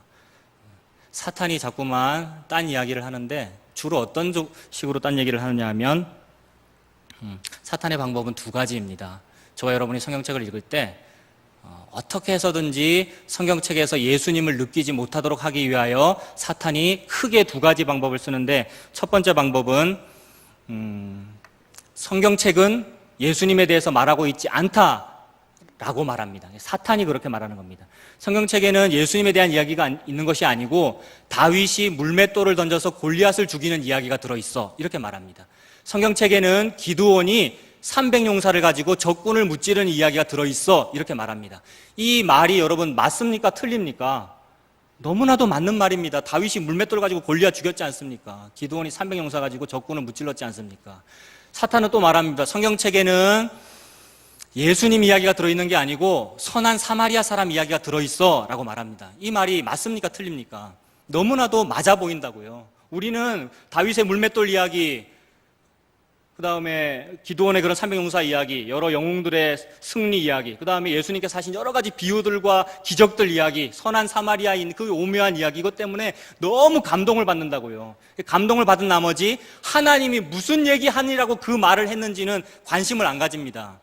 사탄이 자꾸만 딴 이야기를 하는데 주로 어떤 식으로 딴 얘기를 하느냐 하면 사탄의 방법은 두 가지입니다. 저와 여러분이 성경책을 읽을 때 어떻게 해서든지 성경책에서 예수님을 느끼지 못하도록 하기 위하여 사탄이 크게 두 가지 방법을 쓰는데 첫 번째 방법은 성경책은 예수님에 대해서 말하고 있지 않다라고 말합니다. 사탄이 그렇게 말하는 겁니다. 성경책에는 예수님에 대한 이야기가 있는 것이 아니고 다윗이 물맷돌을 던져서 골리앗을 죽이는 이야기가 들어있어 이렇게 말합니다. 성경책에는 기드온이 300용사를 가지고 적군을 무찌르는 이야기가 들어있어 이렇게 말합니다. 이 말이 여러분 맞습니까? 틀립니까? 너무나도 맞는 말입니다. 다윗이 물맷돌 가지고 골리앗 죽였지 않습니까? 기드온이 300용사 가지고 적군을 무찔렀지 않습니까? 사탄은 또 말합니다. 성경책에는 예수님 이야기가 들어있는 게 아니고 선한 사마리아 사람 이야기가 들어있어 라고 말합니다. 이 말이 맞습니까? 틀립니까? 너무나도 맞아 보인다고요. 우리는 다윗의 물맷돌 이야기, 그 다음에 기드온의 그런 삼백용사 이야기, 여러 영웅들의 승리 이야기, 그 다음에 예수님께서 하신 여러 가지 비유들과 기적들 이야기, 선한 사마리아인 그 오묘한 이야기, 이것 때문에 너무 감동을 받는다고요. 감동을 받은 나머지 하나님이 무슨 얘기하니라고 그 말을 했는지는 관심을 안 가집니다.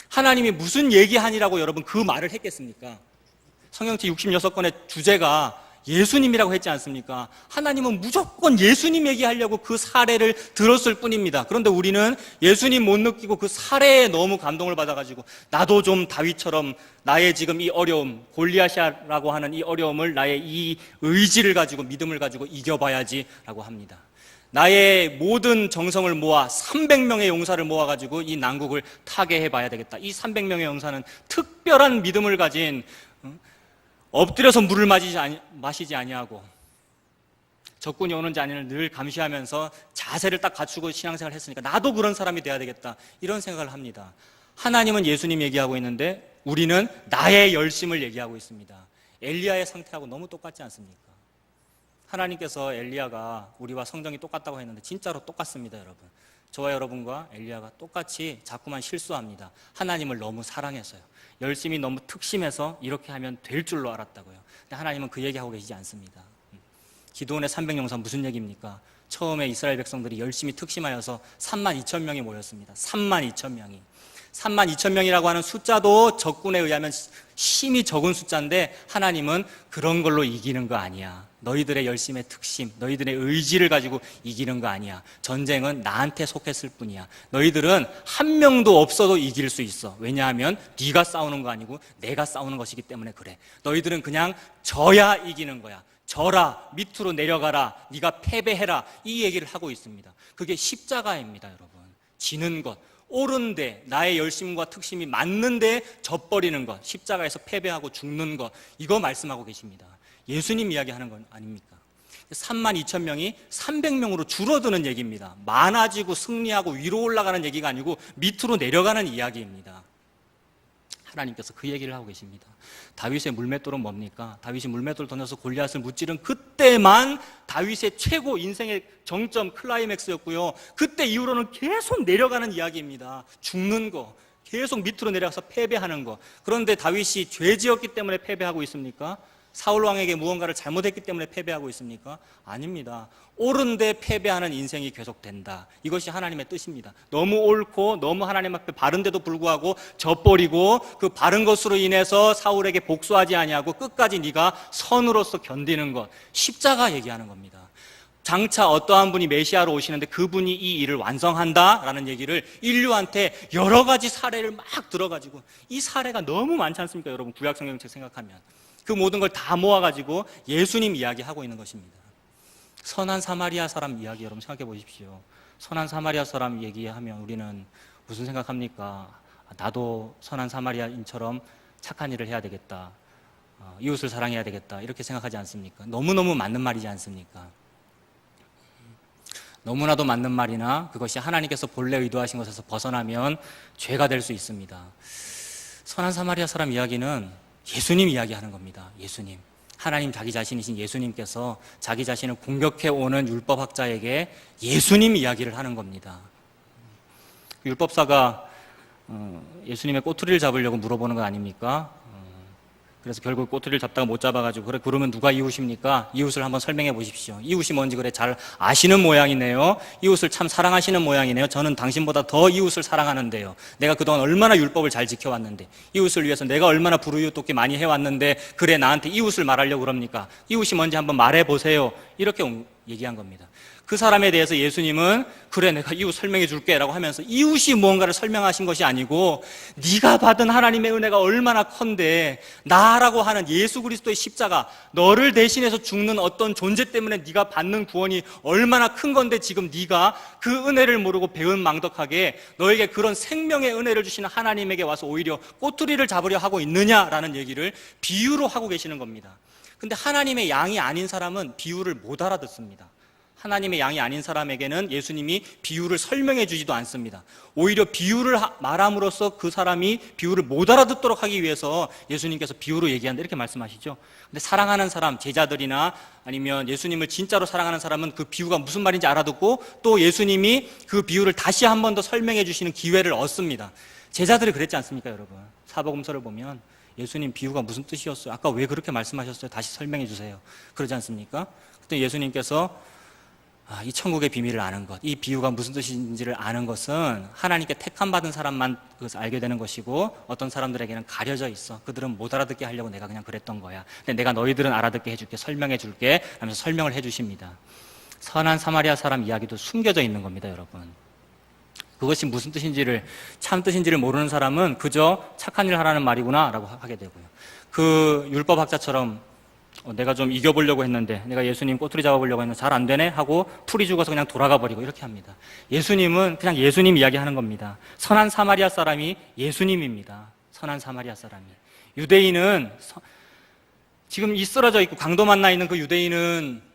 하나님이 무슨 얘기하니라고 여러분 그 말을 했겠습니까? 성경책 66권의 주제가 예수님이라고 했지 않습니까? 하나님은 무조건 예수님 얘기하려고 그 사례를 들었을 뿐입니다. 그런데 우리는 예수님 못 느끼고 그 사례에 너무 감동을 받아가지고 나도 좀 다윗처럼 나의 지금 이 어려움, 골리앗이라고 하는 이 어려움을 나의 이 의지를 가지고 믿음을 가지고 이겨봐야지라고 합니다. 나의 모든 정성을 모아 300명의 용사를 모아가지고 이 난국을 타개해봐야 되겠다. 이 300명의 용사는 특별한 믿음을 가진, 엎드려서 물을 마시지 아니하고 적군이 오는지 아닌지를 늘 감시하면서 자세를 딱 갖추고 신앙생활을 했으니까 나도 그런 사람이 돼야 되겠다, 이런 생각을 합니다. 하나님은 예수님 얘기하고 있는데 우리는 나의 열심을 얘기하고 있습니다. 엘리야의 상태하고 너무 똑같지 않습니까? 하나님께서 엘리야가 우리와 성정이 똑같다고 했는데 진짜로 똑같습니다. 여러분, 저와 여러분과 엘리야가 똑같이 자꾸만 실수합니다. 하나님을 너무 사랑해서요. 열심히 너무 특심해서 이렇게 하면 될 줄로 알았다고요. 근데 하나님은 그 얘기하고 계시지 않습니다. 기드온의 300용사 무슨 얘기입니까? 처음에 이스라엘 백성들이 열심히 특심하여서 32,000명이 모였습니다. 32,000명이. 32,000명이라고 하는 숫자도 적군에 의하면 심히 적은 숫자인데 하나님은 그런 걸로 이기는 거 아니야. 너희들의 열심의 특심, 너희들의 의지를 가지고 이기는 거 아니야. 전쟁은 나한테 속했을 뿐이야. 너희들은 한 명도 없어도 이길 수 있어. 왜냐하면 네가 싸우는 거 아니고 내가 싸우는 것이기 때문에 그래. 너희들은 그냥 져야 이기는 거야. 져라, 밑으로 내려가라, 네가 패배해라, 이 얘기를 하고 있습니다. 그게 십자가입니다. 여러분, 지는 것, 옳은데 나의 열심과 특심이 맞는데 져버리는 것, 십자가에서 패배하고 죽는 것, 이거 말씀하고 계십니다. 예수님 이야기하는 건 아닙니까? 32,000명이 300명으로 줄어드는 얘기입니다. 많아지고 승리하고 위로 올라가는 얘기가 아니고 밑으로 내려가는 이야기입니다. 하나님께서 그 얘기를 하고 계십니다. 다윗의 물맷돌은 뭡니까? 다윗이 물맷돌을 던져서 골리앗을 무찌른 그때만 다윗의 최고 인생의 정점, 클라이맥스였고요. 그때 이후로는 계속 내려가는 이야기입니다. 죽는 거, 계속 밑으로 내려가서 패배하는 거. 그런데 다윗이 죄 지었기 때문에 패배하고 있습니까? 사울 왕에게 무언가를 잘못했기 때문에 패배하고 있습니까? 아닙니다. 옳은데 패배하는 인생이 계속된다. 이것이 하나님의 뜻입니다. 너무 옳고 너무 하나님 앞에 바른데도 불구하고 져버리고 그 바른 것으로 인해서 사울에게 복수하지 아니하고 끝까지 네가 선으로서 견디는 것, 십자가 얘기하는 겁니다. 장차 어떠한 분이 메시아로 오시는데 그분이 이 일을 완성한다라는 얘기를 인류한테 여러 가지 사례를 막 들어가지고, 이 사례가 너무 많지 않습니까? 여러분, 구약 성경책 생각하면 그 모든 걸 다 모아가지고 예수님 이야기하고 있는 것입니다. 선한 사마리아 사람 이야기 여러분 생각해 보십시오. 선한 사마리아 사람 얘기하면 우리는 무슨 생각합니까? 나도 선한 사마리아인처럼 착한 일을 해야 되겠다, 이웃을 사랑해야 되겠다, 이렇게 생각하지 않습니까? 너무너무 맞는 말이지 않습니까? 너무나도 맞는 말이나 그것이 하나님께서 본래 의도하신 것에서 벗어나면 죄가 될 수 있습니다. 선한 사마리아 사람 이야기는 예수님 이야기하는 겁니다. 예수님, 하나님 자기 자신이신 예수님께서 자기 자신을 공격해오는 율법학자에게 예수님 이야기를 하는 겁니다. 율법사가 예수님의 꼬투리를 잡으려고 물어보는 거 아닙니까? 그래서 결국 꼬투리를 잡다가 못 잡아가지고, 그래 그러면 누가 이웃입니까? 이웃을 한번 설명해 보십시오. 이웃이 뭔지 그래 잘 아시는 모양이네요. 이웃을 참 사랑하시는 모양이네요. 저는 당신보다 더 이웃을 사랑하는데요. 내가 그동안 얼마나 율법을 잘 지켜왔는데, 이웃을 위해서 내가 얼마나 불우이웃 돕기 많이 해왔는데 그래 나한테 이웃을 말하려고 그럽니까? 이웃이 뭔지 한번 말해 보세요. 이렇게 얘기한 겁니다. 그 사람에 대해서 예수님은 그래 내가 이웃 설명해 줄게 라고 하면서 이웃이 무언가를 설명하신 것이 아니고, 네가 받은 하나님의 은혜가 얼마나 큰데 나라고 하는 예수 그리스도의 십자가, 너를 대신해서 죽는 어떤 존재 때문에 네가 받는 구원이 얼마나 큰 건데 지금 네가 그 은혜를 모르고 배은망덕하게 너에게 그런 생명의 은혜를 주시는 하나님에게 와서 오히려 꼬투리를 잡으려 하고 있느냐라는 얘기를 비유로 하고 계시는 겁니다. 근데 하나님의 양이 아닌 사람은 비유를 못 알아듣습니다. 하나님의 양이 아닌 사람에게는 예수님이 비유를 설명해 주지도 않습니다. 오히려 비유를 말함으로써 그 사람이 비유를 못 알아듣도록 하기 위해서 예수님께서 비유로 얘기한다 이렇게 말씀하시죠. 근데 사랑하는 사람, 제자들이나 아니면 예수님을 진짜로 사랑하는 사람은 그 비유가 무슨 말인지 알아듣고 또 예수님이 그 비유를 다시 한 번 더 설명해 주시는 기회를 얻습니다. 제자들이 그랬지 않습니까, 여러분? 사복음서를 보면 예수님 비유가 무슨 뜻이었어요? 아까 왜 그렇게 말씀하셨어요? 다시 설명해 주세요. 그러지 않습니까? 그때 예수님께서 이 천국의 비밀을 아는 것, 이 비유가 무슨 뜻인지를 아는 것은 하나님께 택함받은 사람만 그것을 알게 되는 것이고 어떤 사람들에게는 가려져 있어. 그들은 못 알아듣게 하려고 내가 그냥 그랬던 거야. 근데 내가 너희들은 알아듣게 해줄게, 설명해 줄게 하면서 설명을 해주십니다. 선한 사마리아 사람 이야기도 숨겨져 있는 겁니다, 여러분. 그것이 무슨 뜻인지를, 참 뜻인지를 모르는 사람은 그저 착한 일 하라는 말이구나 라고 하게 되고요. 그 율법학자처럼 내가 좀 이겨보려고 했는데, 내가 예수님 꼬투리 잡아보려고 했는데 잘 안 되네 하고 풀이 죽어서 그냥 돌아가 버리고 이렇게 합니다. 예수님은 그냥 예수님 이야기하는 겁니다. 선한 사마리아 사람이 예수님입니다. 선한 사마리아 사람이. 유대인은 지금 이 쓰러져 있고 강도 만나 있는 그 유대인은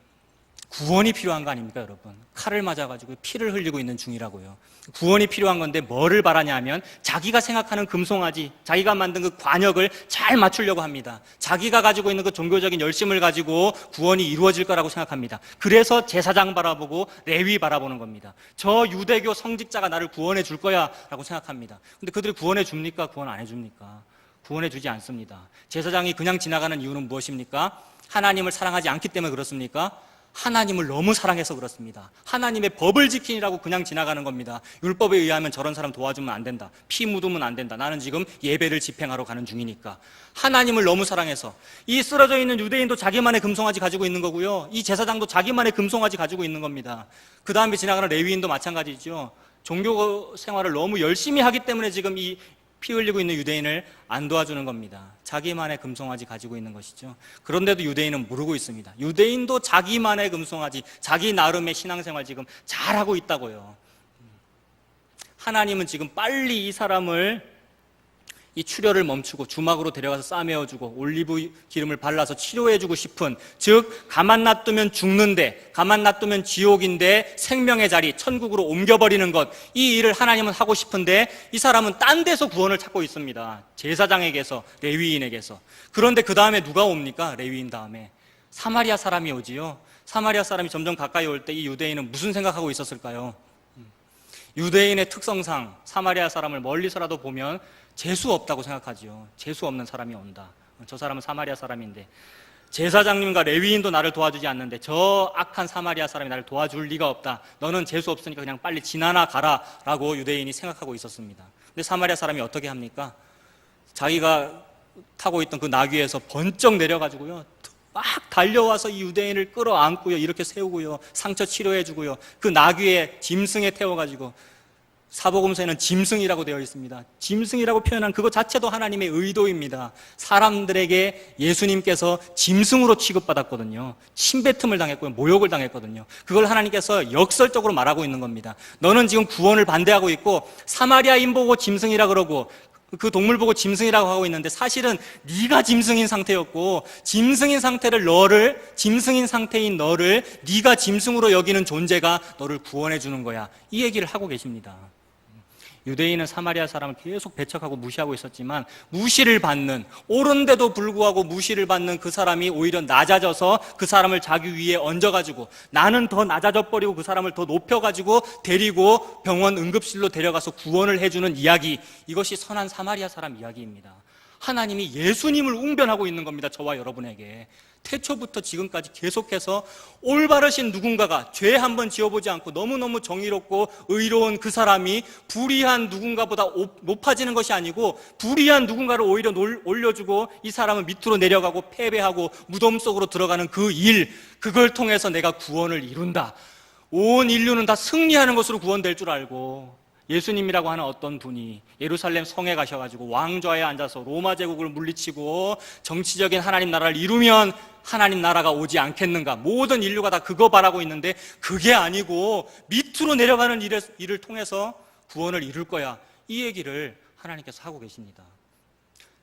구원이 필요한 거 아닙니까, 여러분? 칼을 맞아가지고 피를 흘리고 있는 중이라고요. 구원이 필요한 건데 뭐를 바라냐 하면 자기가 생각하는 금송아지, 자기가 만든 그 관역을 잘 맞추려고 합니다. 자기가 가지고 있는 그 종교적인 열심을 가지고 구원이 이루어질 거라고 생각합니다. 그래서 제사장 바라보고 레위 바라보는 겁니다. 저 유대교 성직자가 나를 구원해 줄 거야 라고 생각합니다. 근데 그들이 구원해 줍니까? 구원 안 해줍니까? 구원해 주지 않습니다. 제사장이 그냥 지나가는 이유는 무엇입니까? 하나님을 사랑하지 않기 때문에 그렇습니까? 하나님을 너무 사랑해서 그렇습니다. 하나님의 법을 지키느라고 그냥 지나가는 겁니다. 율법에 의하면 저런 사람 도와주면 안 된다. 피 묻으면 안 된다. 나는 지금 예배를 집행하러 가는 중이니까. 하나님을 너무 사랑해서. 이 쓰러져 있는 유대인도 자기만의 금송아지 가지고 있는 거고요. 이 제사장도 자기만의 금송아지 가지고 있는 겁니다. 그 다음에 지나가는 레위인도 마찬가지죠. 종교 생활을 너무 열심히 하기 때문에 지금 이 피 흘리고 있는 유대인을 안 도와주는 겁니다. 자기만의 금송아지 가지고 있는 것이죠. 그런데도 유대인은 모르고 있습니다. 유대인도 자기만의 금송아지, 자기 나름의 신앙생활 지금 잘하고 있다고요. 하나님은 지금 빨리 이 사람을 이 출혈을 멈추고 주막으로 데려가서 싸매어주고 올리브 기름을 발라서 치료해주고 싶은, 즉 가만 놔두면 죽는데, 가만 놔두면 지옥인데 생명의 자리 천국으로 옮겨버리는 것, 이 일을 하나님은 하고 싶은데 이 사람은 딴 데서 구원을 찾고 있습니다. 제사장에게서, 레위인에게서. 그런데 그 다음에 누가 옵니까? 레위인 다음에 사마리아 사람이 오지요. 사마리아 사람이 점점 가까이 올 때 이 유대인은 무슨 생각하고 있었을까요? 유대인의 특성상 사마리아 사람을 멀리서라도 보면 재수 없다고 생각하지요. 재수 없는 사람이 온다. 저 사람은 사마리아 사람인데 제사장님과 레위인도 나를 도와주지 않는데 저 악한 사마리아 사람이 나를 도와줄 리가 없다. 너는 재수 없으니까 그냥 빨리 지나나 가라 라고 유대인이 생각하고 있었습니다. 근데 사마리아 사람이 어떻게 합니까? 자기가 타고 있던 그 나귀에서 번쩍 내려가지고요, 막 달려와서 이 유대인을 끌어안고요, 이렇게 세우고요, 상처 치료해주고요, 그 나귀에 짐승에 태워가지고, 사복음서에는 짐승이라고 되어 있습니다. 짐승이라고 표현한 그것 자체도 하나님의 의도입니다. 사람들에게 예수님께서 짐승으로 취급받았거든요. 침뱉음을 당했고요, 모욕을 당했거든요. 그걸 하나님께서 역설적으로 말하고 있는 겁니다. 너는 지금 구원을 반대하고 있고 사마리아인 보고 짐승이라 그러고 그 동물 보고 짐승이라고 하고 있는데 사실은 네가 짐승인 상태였고, 짐승인 상태인 너를 네가 짐승으로 여기는 존재가 너를 구원해 주는 거야. 이 얘기를 하고 계십니다. 유대인은 사마리아 사람을 계속 배척하고 무시하고 있었지만 무시를 받는, 옳은데도 불구하고 무시를 받는 그 사람이 오히려 낮아져서 그 사람을 자기 위에 얹어가지고 나는 더 낮아져 버리고 그 사람을 더 높여가지고 데리고 병원 응급실로 데려가서 구원을 해주는 이야기, 이것이 선한 사마리아 사람 이야기입니다. 하나님이 예수님을 웅변하고 있는 겁니다. 저와 여러분에게. 태초부터 지금까지 계속해서 올바르신 누군가가 죄 한번 지어보지 않고 너무너무 정의롭고 의로운 그 사람이 불의한 누군가보다 높아지는 것이 아니고 불의한 누군가를 오히려 올려주고 이 사람은 밑으로 내려가고 패배하고 무덤 속으로 들어가는 그 일, 그걸 통해서 내가 구원을 이룬다. 온 인류는 다 승리하는 것으로 구원될 줄 알고 예수님이라고 하는 어떤 분이 예루살렘 성에 가셔가지고 왕좌에 앉아서 로마 제국을 물리치고 정치적인 하나님 나라를 이루면 하나님 나라가 오지 않겠는가, 모든 인류가 다 그거 바라고 있는데 그게 아니고 밑으로 내려가는 일을 통해서 구원을 이룰 거야, 이 얘기를 하나님께서 하고 계십니다.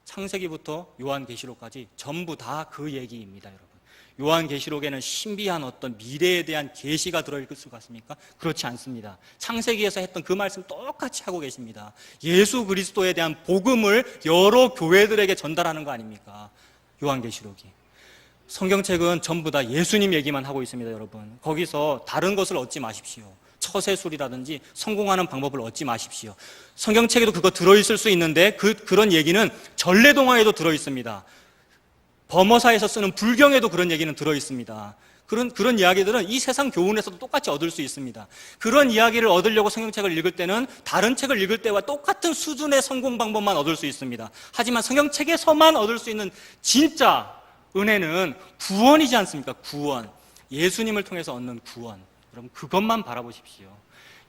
창세기부터 요한계시록까지 전부 다 그 얘기입니다. 여러분, 요한계시록에는 신비한 어떤 미래에 대한 계시가 들어있을 것 같습니까? 그렇지 않습니다. 창세기에서 했던 그 말씀 똑같이 하고 계십니다. 예수 그리스도에 대한 복음을 여러 교회들에게 전달하는 거 아닙니까? 요한계시록이. 성경책은 전부 다 예수님 얘기만 하고 있습니다, 여러분. 거기서 다른 것을 얻지 마십시오. 처세술이라든지 성공하는 방법을 얻지 마십시오. 성경책에도 그거 들어있을 수 있는데 그런 얘기는 전래동화에도 들어있습니다. 범어사에서 쓰는 불경에도 그런 얘기는 들어있습니다. 그런 이야기들은 이 세상 교훈에서도 똑같이 얻을 수 있습니다. 그런 이야기를 얻으려고 성경책을 읽을 때는 다른 책을 읽을 때와 똑같은 수준의 성공 방법만 얻을 수 있습니다. 하지만 성경책에서만 얻을 수 있는 진짜 은혜는 구원이지 않습니까? 구원. 예수님을 통해서 얻는 구원. 여러분 그것만 바라보십시오.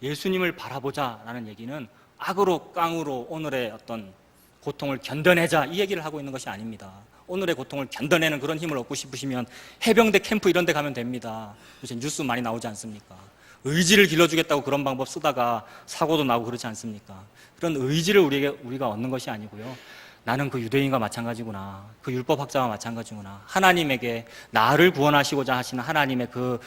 예수님을 바라보자라는 얘기는 악으로 깡으로 오늘의 어떤 고통을 견뎌내자 이 얘기를 하고 있는 것이 아닙니다. 오늘의 고통을 견뎌내는 그런 힘을 얻고 싶으시면 해병대 캠프 이런 데 가면 됩니다. 요새 뉴스 많이 나오지 않습니까? 의지를 길러주겠다고 그런 방법 쓰다가 사고도 나고 그렇지 않습니까? 그런 의지를 우리가 얻는 것이 아니고요. 나는 그 유대인과 마찬가지구나. 그 율법학자와 마찬가지구나. 하나님에게 나를 구원하시고자 하시는 하나님의 그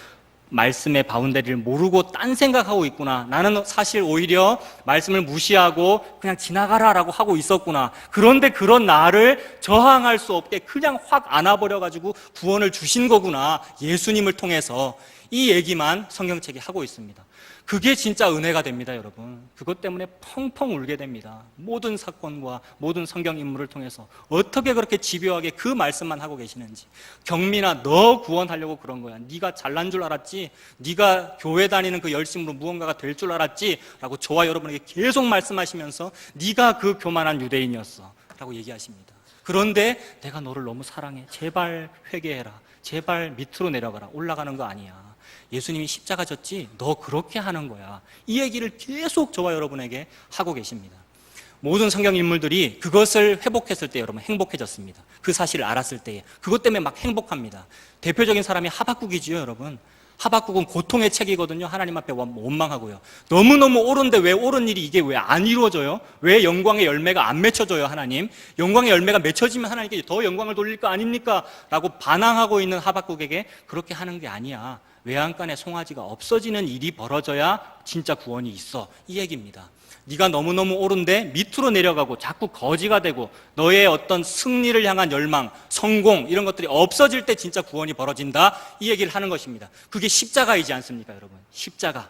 말씀의 바운더리를 모르고 딴 생각하고 있구나. 나는 사실 오히려 말씀을 무시하고 그냥 지나가라라고 하고 있었구나. 그런데 그런 나를 저항할 수 없게 그냥 확 안아버려가지고 구원을 주신 거구나. 예수님을 통해서. 이 얘기만 성경책이 하고 있습니다. 그게 진짜 은혜가 됩니다, 여러분. 그것 때문에 펑펑 울게 됩니다. 모든 사건과 모든 성경 인물을 통해서 어떻게 그렇게 집요하게 그 말씀만 하고 계시는지. 경민아, 너 구원하려고 그런 거야. 네가 잘난 줄 알았지? 네가 교회 다니는 그 열심으로 무언가가 될 줄 알았지? 라고 저와 여러분에게 계속 말씀하시면서 네가 그 교만한 유대인이었어 라고 얘기하십니다. 그런데 내가 너를 너무 사랑해. 제발 회개해라. 제발 밑으로 내려가라. 올라가는 거 아니야. 예수님이 십자가 졌지 너 그렇게 하는 거야. 이 얘기를 계속 저와 여러분에게 하고 계십니다. 모든 성경 인물들이 그것을 회복했을 때 여러분 행복해졌습니다. 그 사실을 알았을 때에 그것 때문에 막 행복합니다. 대표적인 사람이 하박국이지요, 여러분. 하박국은 고통의 책이거든요. 하나님 앞에 원망하고요. 너무너무 옳은데 왜 옳은 일이 이게 왜 안 이루어져요? 왜 영광의 열매가 안 맺혀져요, 하나님? 영광의 열매가 맺혀지면 하나님께 더 영광을 돌릴 거 아닙니까? 라고 반항하고 있는 하박국에게 그렇게 하는 게 아니야. 외양간에 송아지가 없어지는 일이 벌어져야 진짜 구원이 있어. 이 얘기입니다. 네가 너무너무 옳은데 밑으로 내려가고 자꾸 거지가 되고 너의 어떤 승리를 향한 열망, 성공 이런 것들이 없어질 때 진짜 구원이 벌어진다. 이 얘기를 하는 것입니다. 그게 십자가이지 않습니까, 여러분? 십자가.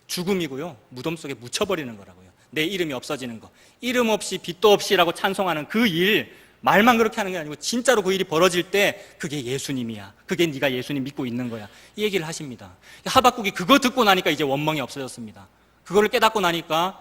죽음이고요. 무덤 속에 묻혀버리는 거라고요. 내 이름이 없어지는 거. 이름 없이 빛도 없이라고 찬송하는 그 일, 말만 그렇게 하는 게 아니고 진짜로 그 일이 벌어질 때 그게 예수님이야. 그게 네가 예수님 믿고 있는 거야. 이 얘기를 하십니다. 하박국이 그거 듣고 나니까 이제 원망이 없어졌습니다. 그거를 깨닫고 나니까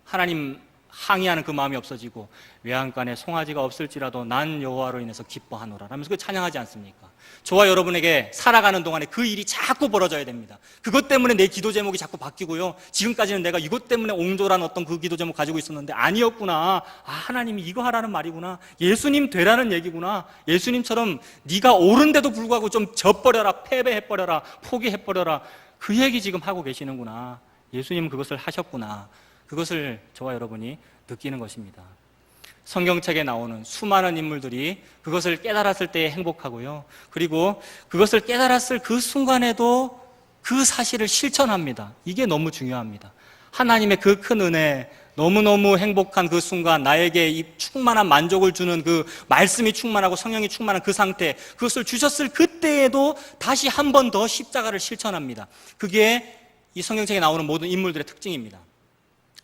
하나님 항의하는 그 마음이 없어지고 외양간에 송아지가 없을지라도 난 여호와로 인해서 기뻐하노라 라면서 그 찬양하지 않습니까? 저와 여러분에게 살아가는 동안에 그 일이 자꾸 벌어져야 됩니다. 그것 때문에 내 기도 제목이 자꾸 바뀌고요. 지금까지는 내가 이것 때문에 옹졸한 어떤 그 기도 제목 가지고 있었는데 아니었구나. 하나님이 이거 하라는 말이구나. 예수님 되라는 얘기구나. 예수님처럼 네가 옳은데도 불구하고 좀 져버려라. 패배해버려라. 포기해버려라. 그 얘기 지금 하고 계시는구나. 예수님은 그것을 하셨구나. 그것을 저와 여러분이 느끼는 것입니다. 성경책에 나오는 수많은 인물들이 그것을 깨달았을 때 행복하고요. 그리고 그것을 깨달았을 그 순간에도 그 사실을 실천합니다. 이게 너무 중요합니다. 하나님의 그 큰 은혜, 너무너무 행복한 그 순간, 나에게 이 충만한 만족을 주는 그 말씀이 충만하고 성령이 충만한 그 상태, 그것을 주셨을 그때에도 다시 한 번 더 십자가를 실천합니다. 그게 이 성경책에 나오는 모든 인물들의 특징입니다.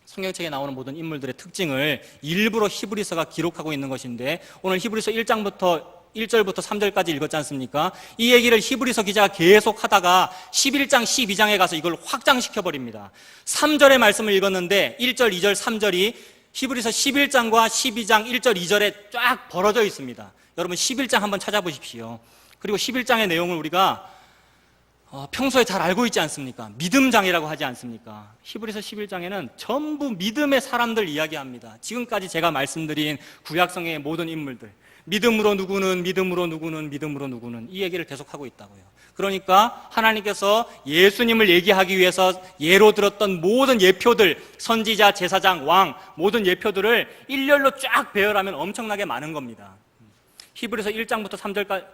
성경책에 나오는 모든 인물들의 특징을 일부러 히브리서가 기록하고 있는 것인데 오늘 히브리서 1절부터 3절까지 읽었지 않습니까? 이 얘기를 히브리서 기자가 계속 하다가 11장, 12장에 가서 이걸 확장시켜버립니다. 3절의 말씀을 읽었는데 1절, 2절, 3절이 히브리서 11장과 12장 1절, 2절에 쫙 벌어져 있습니다. 여러분 11장 한번 찾아보십시오. 그리고 11장의 내용을 우리가 평소에 잘 알고 있지 않습니까? 믿음장이라고 하지 않습니까? 히브리서 11장에는 전부 믿음의 사람들 이야기합니다. 지금까지 제가 말씀드린 구약성의 모든 인물들, 믿음으로 누구는, 믿음으로 누구는, 믿음으로 누구는 이 얘기를 계속하고 있다고요. 그러니까 하나님께서 예수님을 얘기하기 위해서 예로 들었던 모든 예표들, 선지자, 제사장, 왕, 모든 예표들을 일렬로 쫙 배열하면 엄청나게 많은 겁니다. 히브리서 1절부터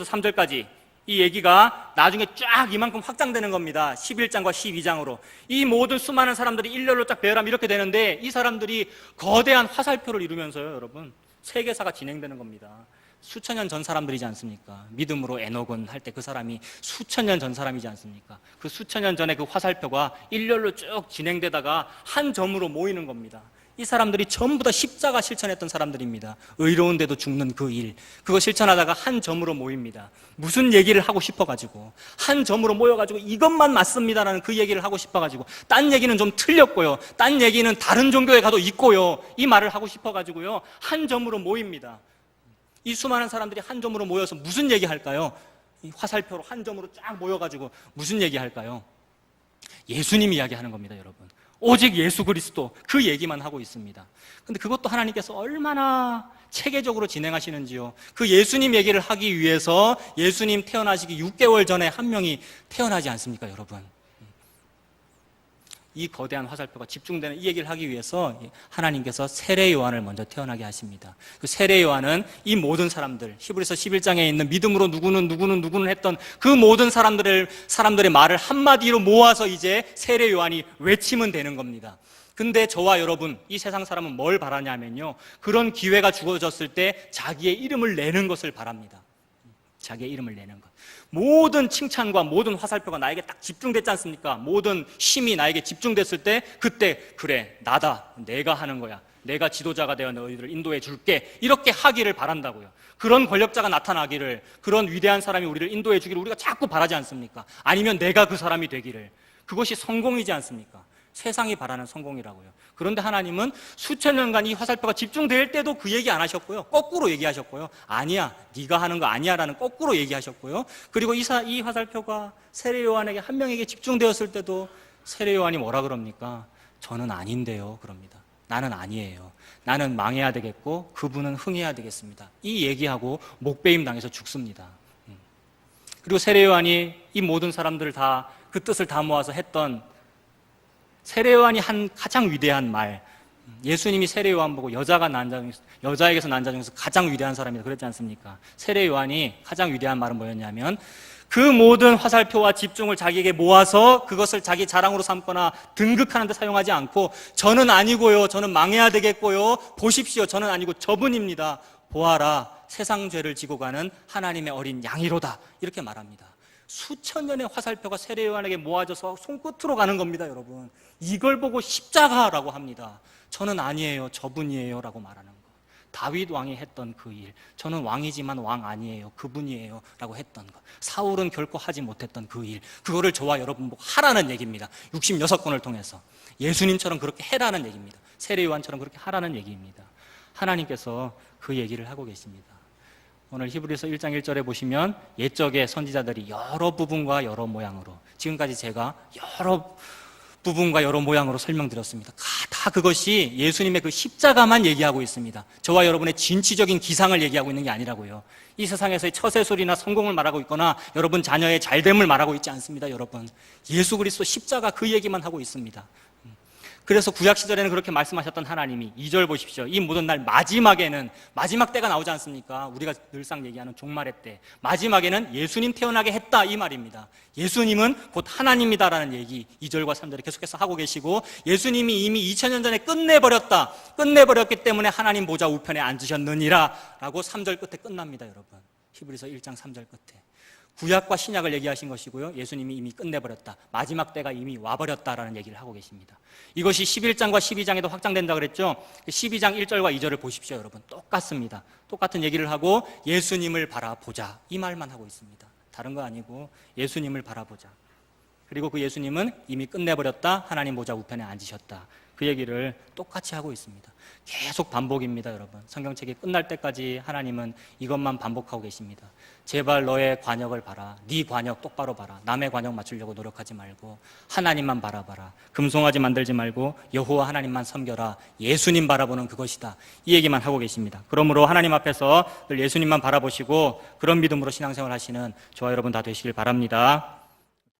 3절까지 이 얘기가 나중에 쫙 이만큼 확장되는 겁니다. 11장과 12장으로. 이 모든 수많은 사람들이 일렬로 쫙 배열하면 이렇게 되는데, 이 사람들이 거대한 화살표를 이루면서요, 여러분, 세계사가 진행되는 겁니다. 수천 년 전 사람들이지 않습니까? 믿음으로 에녹은 할 때 그 사람이 수천 년 전 사람이지 않습니까? 그 수천 년 전에 그 화살표가 일렬로 쭉 진행되다가 한 점으로 모이는 겁니다. 이 사람들이 전부 다 십자가 실천했던 사람들입니다. 의로운데도 죽는 그 일, 그거 실천하다가 한 점으로 모입니다. 무슨 얘기를 하고 싶어가지고 한 점으로 모여가지고 이것만 맞습니다라는 그 얘기를 하고 싶어가지고, 딴 얘기는 좀 틀렸고요, 딴 얘기는 다른 종교에 가도 있고요, 이 말을 하고 싶어가지고요 한 점으로 모입니다. 이 수많은 사람들이 한 점으로 모여서 무슨 얘기 할까요? 이 화살표로 한 점으로 쫙 모여가지고 무슨 얘기 할까요? 예수님 이야기하는 겁니다, 여러분. 오직 예수 그리스도, 그 얘기만 하고 있습니다. 근데 그것도 하나님께서 얼마나 체계적으로 진행하시는지요. 그 예수님 얘기를 하기 위해서 예수님 태어나시기 6개월 전에 한 명이 태어나지 않습니까, 여러분? 이 거대한 화살표가 집중되는 이 얘기를 하기 위해서 하나님께서 세례 요한을 먼저 태어나게 하십니다. 그 세례 요한은 이 모든 사람들, 히브리서 11장에 있는 믿음으로 누구는 했던 그 모든 사람들의 말을 한마디로 모아서 이제 세례 요한이 외치면 되는 겁니다. 근데 저와 여러분, 이 세상 사람은 뭘 바라냐면요, 그런 기회가 주어졌을 때 자기의 이름을 내는 것을 바랍니다. 자기의 이름을 내는 것. 모든 칭찬과 모든 화살표가 나에게 딱 집중됐지 않습니까? 모든 힘이 나에게 집중됐을 때, 그때 그래, 나다, 내가 하는 거야, 내가 지도자가 되어 너희들을 인도해 줄게, 이렇게 하기를 바란다고요. 그런 권력자가 나타나기를, 그런 위대한 사람이 우리를 인도해 주기를 우리가 자꾸 바라지 않습니까? 아니면 내가 그 사람이 되기를. 그것이 성공이지 않습니까? 세상이 바라는 성공이라고요. 그런데 하나님은 수천 년간 이 화살표가 집중될 때도 그 얘기 안 하셨고요, 거꾸로 얘기하셨고요. 아니야, 네가 하는 거 아니야 라는 거꾸로 얘기하셨고요. 그리고 이 화살표가 세례 요한에게 한 명에게 집중되었을 때도 세례 요한이 뭐라 그럽니까? 저는 아닌데요, 그럽니다. 나는 아니에요. 나는 망해야 되겠고 그분은 흥해야 되겠습니다. 이 얘기하고 목베임 당해서 죽습니다. 그리고 세례 요한이 이 모든 사람들을 다 그 뜻을 다 모아서 했던 세례 요한이 한 가장 위대한 말, 예수님이 세례 요한 보고 여자에게서 난 자 중에서 가장 위대한 사람이다 그랬지 않습니까? 세례 요한이 가장 위대한 말은 뭐였냐면, 그 모든 화살표와 집중을 자기에게 모아서 그것을 자기 자랑으로 삼거나 등극하는 데 사용하지 않고, 저는 아니고요, 저는 망해야 되겠고요, 보십시오, 저는 아니고 저분입니다, 보아라, 세상 죄를 지고 가는 하나님의 어린 양이로다, 이렇게 말합니다. 수천 년의 화살표가 세례 요한에게 모아져서 손끝으로 가는 겁니다, 여러분. 이걸 보고 십자가라고 합니다. 저는 아니에요, 저분이에요 라고 말하는 거. 다윗 왕이 했던 그 일, 저는 왕이지만 왕 아니에요, 그분이에요 라고 했던 것. 사울은 결코 하지 못했던 그 일, 그거를 저와 여러분 보고 하라는 얘기입니다. 66권을 통해서 예수님처럼 그렇게 해라는 얘기입니다. 세례 요한처럼 그렇게 하라는 얘기입니다. 하나님께서 그 얘기를 하고 계십니다. 오늘 히브리서 1장 1절에 보시면 옛적의 선지자들이 여러 부분과 여러 모양으로, 지금까지 제가 여러 부분과 여러 모양으로 설명드렸습니다. 다 그것이 예수님의 그 십자가만 얘기하고 있습니다. 저와 여러분의 진취적인 기상을 얘기하고 있는 게 아니라고요. 이 세상에서의 처세술이나 성공을 말하고 있거나 여러분 자녀의 잘됨을 말하고 있지 않습니다, 여러분. 예수 그리스도 십자가 그 얘기만 하고 있습니다. 그래서 구약 시절에는 그렇게 말씀하셨던 하나님이 2절 보십시오. 이 모든 날 마지막에는, 마지막 때가 나오지 않습니까? 우리가 늘상 얘기하는 종말의 때, 마지막에는 예수님 태어나게 했다, 이 말입니다. 예수님은 곧 하나님이다라는 얘기 2절과 3절에 계속해서 하고 계시고, 예수님이 이미 2000년 전에 끝내버렸기 때문에 하나님 보좌 우편에 앉으셨느니라 라고 3절 끝에 끝납니다, 여러분. 히브리서 1장 3절 끝에. 구약과 신약을 얘기하신 것이고요, 예수님이 이미 끝내버렸다, 마지막 때가 이미 와버렸다라는 얘기를 하고 계십니다. 이것이 11장과 12장에도 확장된다 그랬죠. 12장 1절과 2절을 보십시오, 여러분. 똑같습니다. 똑같은 얘기를 하고 예수님을 바라보자, 이 말만 하고 있습니다. 다른 거 아니고 예수님을 바라보자. 그리고 그 예수님은 이미 끝내버렸다, 하나님 보좌 우편에 앉으셨다, 그 얘기를 똑같이 하고 있습니다. 계속 반복입니다, 여러분. 성경책이 끝날 때까지 하나님은 이것만 반복하고 계십니다. 제발 너의 관역을 봐라. 네 관역 똑바로 봐라. 남의 관역 맞추려고 노력하지 말고 하나님만 바라봐라. 금송아지 만들지 말고 여호와 하나님만 섬겨라. 예수님 바라보는 그것이다, 이 얘기만 하고 계십니다. 그러므로 하나님 앞에서 늘 예수님만 바라보시고 그런 믿음으로 신앙생활 하시는 저와 여러분 다 되시길 바랍니다.